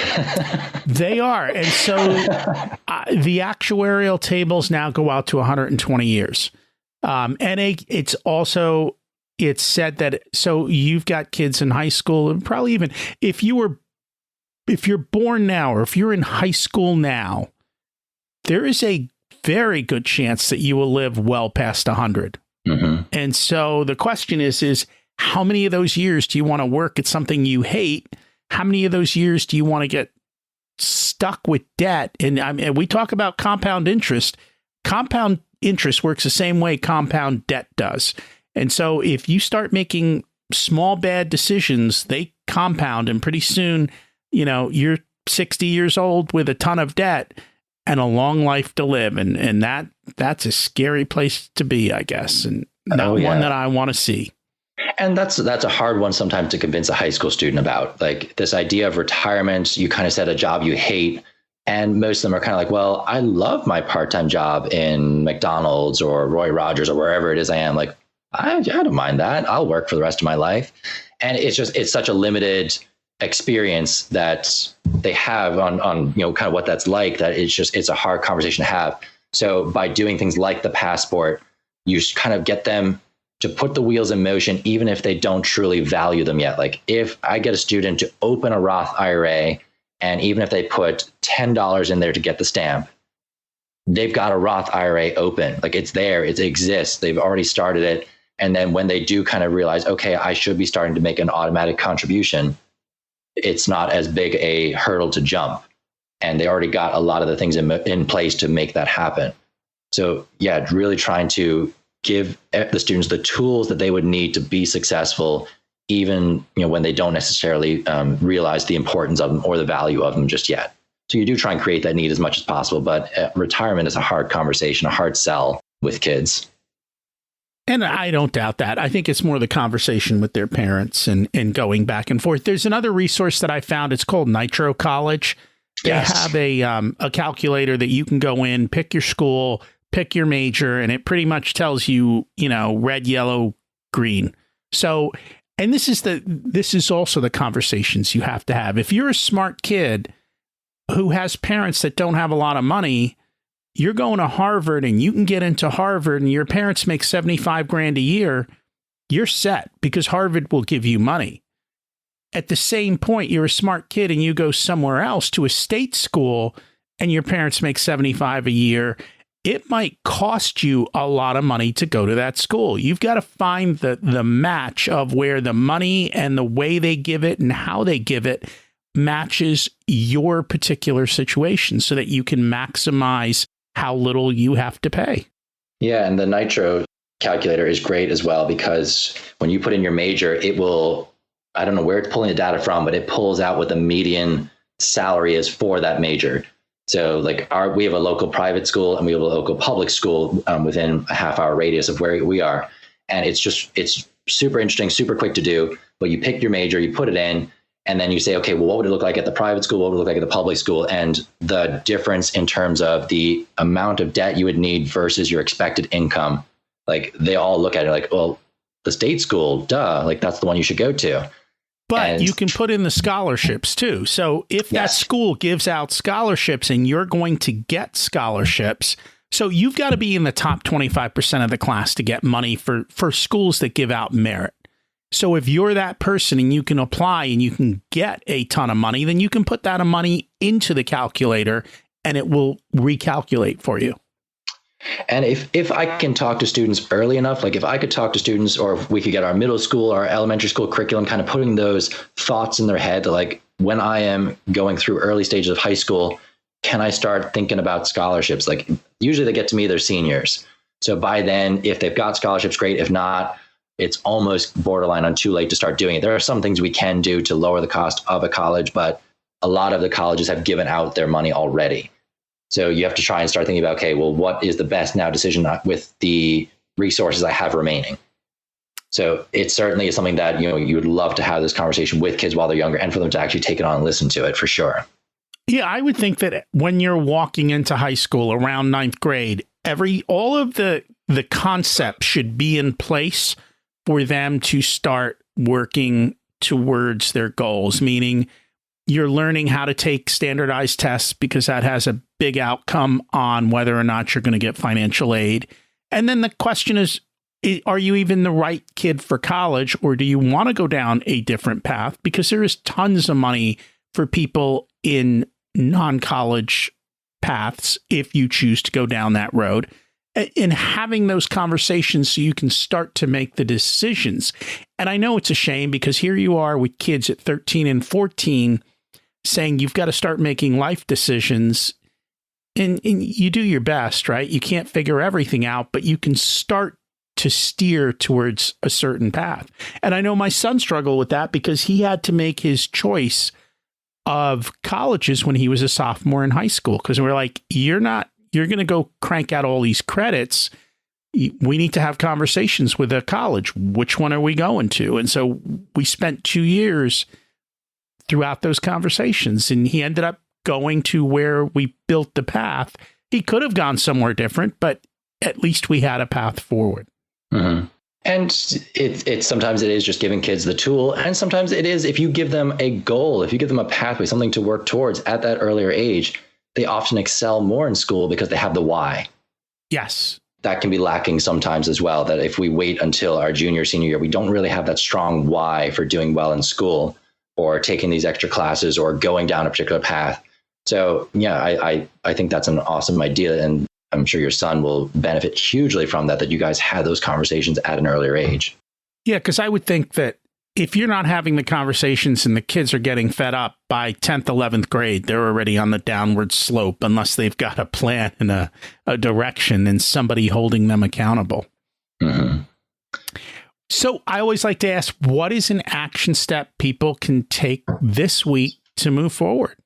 They are. And so the actuarial tables now go out to 120 years. It's said that, so you've got kids in high school, and probably even if you're born now, or if you're in high school now, there is a very good chance that you will live well past 100. Mm-hmm. And so the question is how many of those years do you want to work at something you hate? How many of those years do you want to get stuck with debt? And we talk about compound interest. Compound interest works the same way compound debt does. And so if you start making small bad decisions, they compound, and pretty soon, you're 60 years old with a ton of debt and a long life to live. And that's a scary place to be, I guess, and not one that I want to see. And that's a hard one sometimes to convince a high school student about. Like, this idea of retirement, you kind of said a job you hate. And most of them are kind of like, well, I love my part-time job in McDonald's or Roy Rogers or wherever it is I am. Like, I don't mind that. I'll work for the rest of my life. And it's such a limited experience that they have on kind of what that's like, that it's a hard conversation to have. So by doing things like the passport, you kind of get them to put the wheels in motion, even if they don't truly value them yet. Like, if I get a student to open a Roth IRA, and even if they put $10 in there to get the stamp, they've got a Roth IRA open. Like, it's there, it exists. They've already started it. And then when they do kind of realize, okay, I should be starting to make an automatic contribution, it's not as big a hurdle to jump. And they already got a lot of the things in place to make that happen. So yeah, really trying to give the students the tools that they would need to be successful, even when they don't necessarily realize the importance of them or the value of them just yet. So you do try and create that need as much as possible, but retirement is a hard conversation, a hard sell with kids. And I don't doubt that. I think it's more the conversation with their parents and going back and forth. There's another resource that I found. It's called Nitro College. They have a calculator that you can go in, pick your school, pick your major, and it pretty much tells you, red, yellow, green. So, and this is also the conversations you have to have. If you're a smart kid who has parents that don't have a lot of money, you're going to Harvard and you can get into Harvard and your parents make $75,000 a year, you're set, because Harvard will give you money. At the same point, you're a smart kid and you go somewhere else to a state school and your parents make $75,000 a year, it might cost you a lot of money to go to that school. You've got to find the match of where the money and the way they give it and how they give it matches your particular situation so that you can maximize how little you have to pay. Yeah, and the Nitro calculator is great as well, because when you put in your major, it will, I don't know where it's pulling the data from, but it pulls out what the median salary is for that major. So like we have a local private school and we have a local public school within a half-hour radius of where we are. And it's super interesting, super quick to do. But you pick your major, you put it in, and then you say, okay, well, what would it look like at the private school? What would it look like at the public school? And the difference in terms of the amount of debt you would need versus your expected income, like they all look at it like, well, the state school, duh, like that's the one you should go to. But you can put in the scholarships too. So if that school gives out scholarships and you're going to get scholarships, So you've got to be in the top 25% of the class to get money for schools that give out merit. So if you're that person and you can apply and you can get a ton of money, then you can put that money into the calculator and it will recalculate for you. And if I can talk to students early enough, like if I could talk to students, or if we could get our middle school or elementary school curriculum kind of putting those thoughts in their head, like when I am going through early stages of high school, can I start thinking about scholarships? Like usually they get to me, they're seniors. So by then, if they've got scholarships, great. If not, it's almost borderline on too late to start doing it. There are some things we can do to lower the cost of a college, but a lot of the colleges have given out their money already. So you have to try and start thinking about, okay, well, what is the best now decision with the resources I have remaining? So it certainly is something that, you would love to have this conversation with kids while they're younger and for them to actually take it on and listen to it for sure. Yeah, I would think that when you're walking into high school around ninth grade, all of the concepts should be in place for them to start working towards their goals, meaning you're learning how to take standardized tests because that has a big outcome on whether or not you're going to get financial aid. And then the question is, are you even the right kid for college, or do you want to go down a different path? Because there is tons of money for people in non-college paths if you choose to go down that road. And having those conversations so you can start to make the decisions. And I know it's a shame because here you are with kids at 13 and 14 saying you've got to start making life decisions, and you do your best, right? You can't figure everything out, but you can start to steer towards a certain path. And I know my son struggled with that because he had to make his choice of colleges when he was a sophomore in high school, because we're like, you're going to go crank out all these credits. We need to have conversations with a college. Which one are we going to? And so we spent 2 years throughout those conversations, and he ended up going to where we built the path. He could have gone somewhere different, but at least we had a path forward. Mm-hmm. And it sometimes it is just giving kids the tool. And sometimes it is, if you give them a goal, if you give them a pathway, something to work towards at that earlier age, they often excel more in school because they have the why. Yes. That can be lacking sometimes as well, that if we wait until our junior, senior year, we don't really have that strong why for doing well in school or taking these extra classes or going down a particular path. So yeah, I think that's an awesome idea. And I'm sure your son will benefit hugely from that you guys had those conversations at an earlier age. Yeah, because I would think that if you're not having the conversations and the kids are getting fed up by 10th, 11th grade, they're already on the downward slope unless they've got a plan and a direction and somebody holding them accountable. Mm-hmm. So I always like to ask, what is an action step people can take this week to move forward?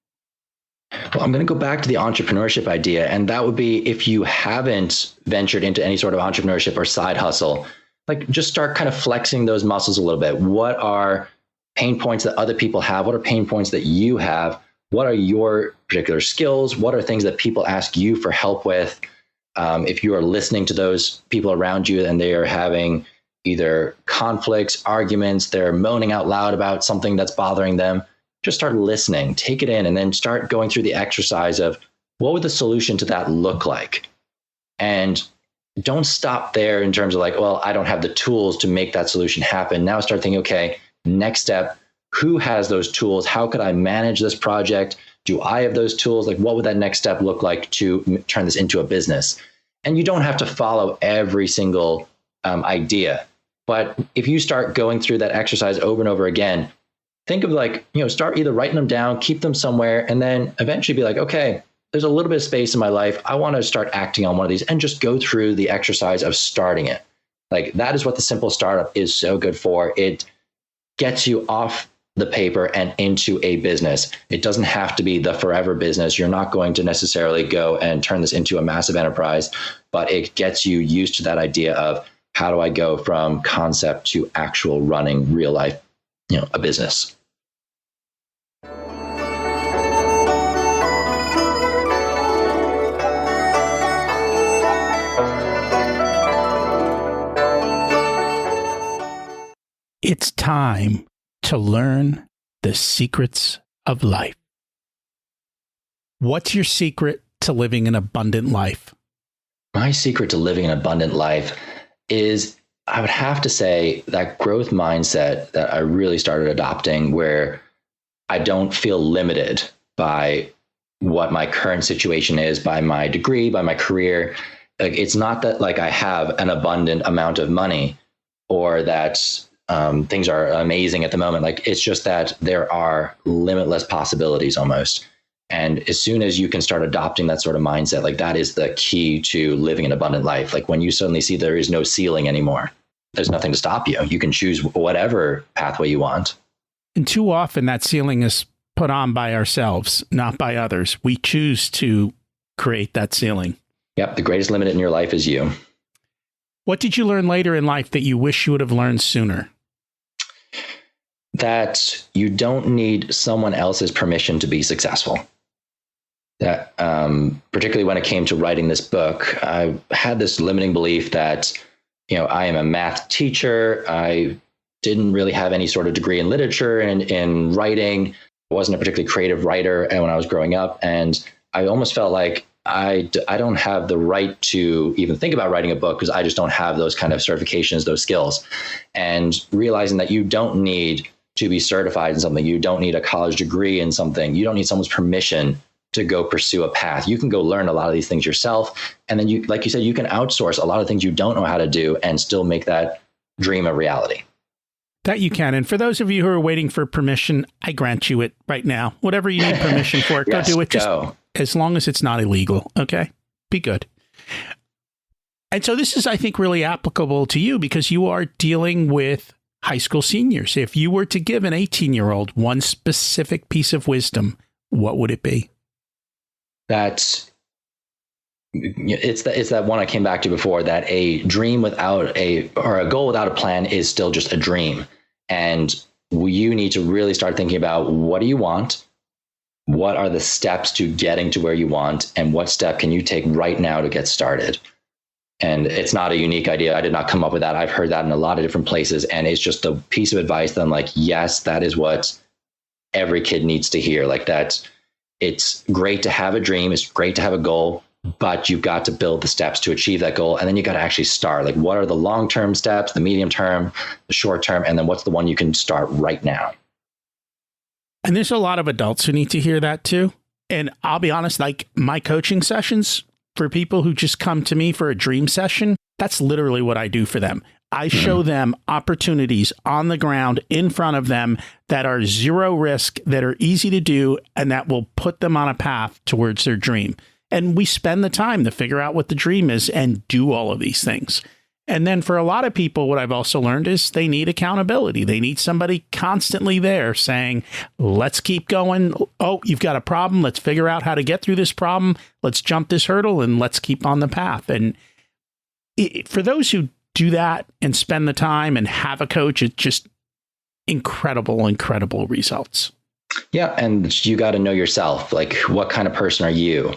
Well, I'm going to go back to the entrepreneurship idea. And that would be, if you haven't ventured into any sort of entrepreneurship or side hustle, like just start kind of flexing those muscles a little bit. What are pain points that other people have? What are pain points that you have? What are your particular skills? What are things that people ask you for help with? If you are listening to those people around you and they are having either conflicts, arguments, they're moaning out loud about something that's bothering them, just start listening, take it in, and then start going through the exercise of what would the solution to that look like? And don't stop there in terms of like, well, I don't have the tools to make that solution happen. Now start thinking, okay, next step, who has those tools? How could I manage this project? Do I have those tools? Like, what would that next step look like to turn this into a business? And you don't have to follow every single idea. But if you start going through that exercise over and over again, think of like, start either writing them down, keep them somewhere, and then eventually be like, okay, there's a little bit of space in my life. I want to start acting on one of these, and just go through the exercise of starting it. Like, that is what the simple startup is so good for. It gets you off the paper and into a business. It doesn't have to be the forever business. You're not going to necessarily go and turn this into a massive enterprise, but it gets you used to that idea of, how do I go from concept to actual running real life, a business? It's time to learn the secrets of life. What's your secret to living an abundant life? My secret to living an abundant life is, I would have to say, that growth mindset that I really started adopting, where I don't feel limited by what my current situation is, by my degree, by my career. Like, it's not that like I have an abundant amount of money or that things are amazing at the moment. Like, it's just that there are limitless possibilities almost. And as soon as you can start adopting that sort of mindset, like, that is the key to living an abundant life. Like, when you suddenly see there is no ceiling anymore, there's nothing to stop you. You can choose whatever pathway you want. And too often that ceiling is put on by ourselves, not by others. We choose to create that ceiling. Yep. The greatest limit in your life is you. What did you learn later in life that you wish you would have learned sooner? That you don't need someone else's permission to be successful. That particularly when it came to writing this book, I had this limiting belief that, I am a math teacher. I didn't really have any sort of degree in literature and in writing. I wasn't a particularly creative writer when I was growing up. And I almost felt like I don't have the right to even think about writing a book because I just don't have those kind of certifications, those skills. And realizing that you don't need to be certified in something. You don't need a college degree in something. You don't need someone's permission to go pursue a path. You can go learn a lot of these things yourself. And then like you said, you can outsource a lot of things you don't know how to do and still make that dream a reality. That you can. And for those of you who are waiting for permission, I grant you it right now. Whatever you need permission for, yes, go do it. Just go. As long as it's not illegal. Okay. Be good. And so this is, I think, really applicable to you because you are dealing with high school seniors. If you were to give an 18-year-old one specific piece of wisdom, what would it be? It's that one I came back to before, that a dream without a goal without a plan is still just a dream. And you need to really start thinking about, what do you want? What are the steps to getting to where you want? And what step can you take right now to get started? And it's not a unique idea. I did not come up with that. I've heard that in a lot of different places. And it's just a piece of advice that I'm like, yes, that is what every kid needs to hear. Like, that it's great to have a dream. It's great to have a goal, but you've got to build the steps to achieve that goal. And then you got to actually start. Like, what are the long-term steps, the medium term, the short term, and then what's the one you can start right now? And there's a lot of adults who need to hear that too. And I'll be honest, like, my coaching sessions for people who just come to me for a dream session, that's literally what I do for them. I show them opportunities on the ground in front of them that are zero risk, that are easy to do, and that will put them on a path towards their dream. And we spend the time to figure out what the dream is and do all of these things. And then for a lot of people, what I've also learned is they need accountability. They need somebody constantly there saying, let's keep going. Oh, you've got a problem. Let's figure out how to get through this problem. Let's jump this hurdle and let's keep on the path. And for those who do that and spend the time and have a coach, it's just incredible results. Yeah. And you got to know yourself. Like, what kind of person are you?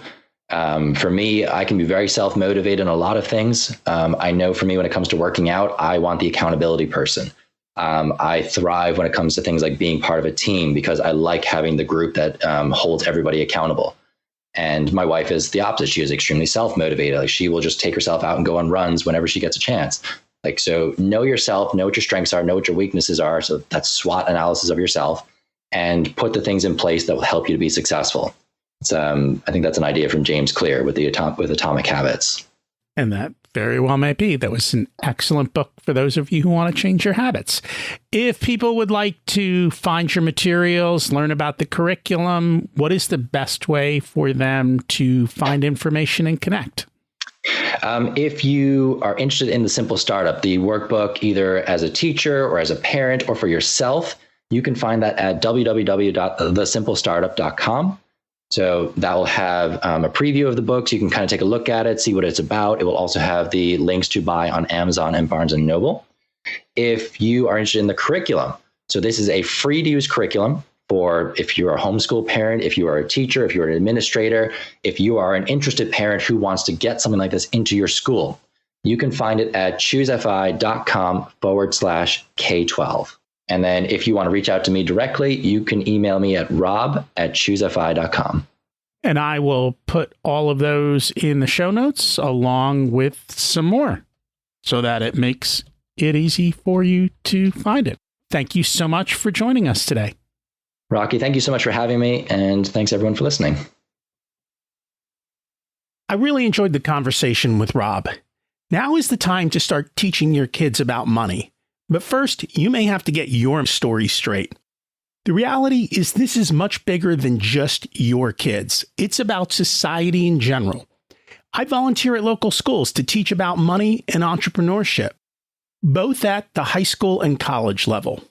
For me, I can be very self-motivated in a lot of things. I know for me, when it comes to working out, I want the accountability person. I thrive when it comes to things like being part of a team because I like having the group that holds everybody accountable. And my wife is the opposite. She is extremely self-motivated. Like, she will just take herself out and go on runs whenever she gets a chance. Like, so know yourself, know what your strengths are, know what your weaknesses are. So that's SWOT analysis of yourself, and put the things in place that will help you to be successful. I think that's an idea from James Clear with Atomic Habits. And that very well may be. That was an excellent book for those of you who want to change your habits. If people would like to find your materials, learn about the curriculum, what is the best way for them to find information and connect? If you are interested in the Simple Startup, the workbook, either as a teacher or as a parent or for yourself, you can find that at www.thesimplestartup.com. So that will have a preview of the books. You can kind of take a look at it, see what it's about. It will also have the links to buy on Amazon and Barnes & Noble. If you are interested in the curriculum, so this is a free to use curriculum for if you're a homeschool parent, if you are a teacher, if you're an administrator, if you are an interested parent who wants to get something like this into your school, you can find it at choosefi.com/K12. And then if you want to reach out to me directly, you can email me at rob@choosefi.com. And I will put all of those in the show notes along with some more so that it makes it easy for you to find it. Thank you so much for joining us today. Rocky, thank you so much for having me. And thanks everyone for listening. I really enjoyed the conversation with Rob. Now is the time to start teaching your kids about money. But first, you may have to get your story straight. The reality is this is much bigger than just your kids. It's about society in general. I volunteer at local schools to teach about money and entrepreneurship, both at the high school and college level.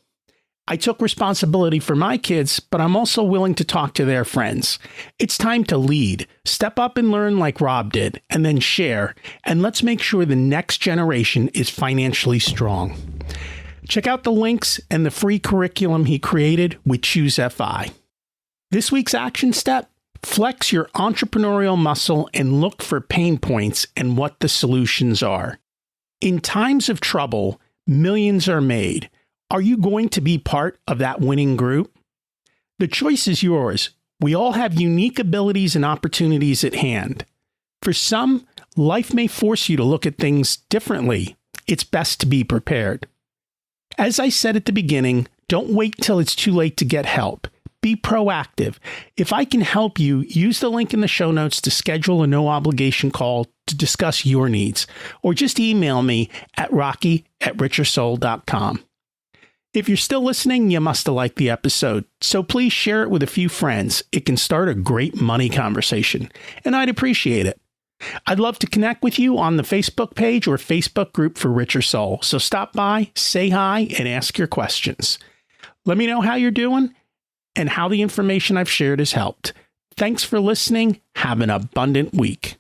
I took responsibility for my kids, but I'm also willing to talk to their friends. It's time to lead, step up and learn like Rob did, and then share. And let's make sure the next generation is financially strong. Check out the links and the free curriculum he created with Choose FI. This week's action step: flex your entrepreneurial muscle and look for pain points and what the solutions are. In times of trouble, millions are made. Are you going to be part of that winning group? The choice is yours. We all have unique abilities and opportunities at hand. For some, life may force you to look at things differently. It's best to be prepared. As I said at the beginning, don't wait till it's too late to get help. Be proactive. If I can help you, use the link in the show notes to schedule a no-obligation call to discuss your needs, or just email me at rocky@richersoul.com. If you're still listening, you must have liked the episode, so please share it with a few friends. It can start a great money conversation, and I'd appreciate it. I'd love to connect with you on the Facebook page or Facebook group for Richer Soul, so stop by, say hi, and ask your questions. Let me know how you're doing and how the information I've shared has helped. Thanks for listening. Have an abundant week.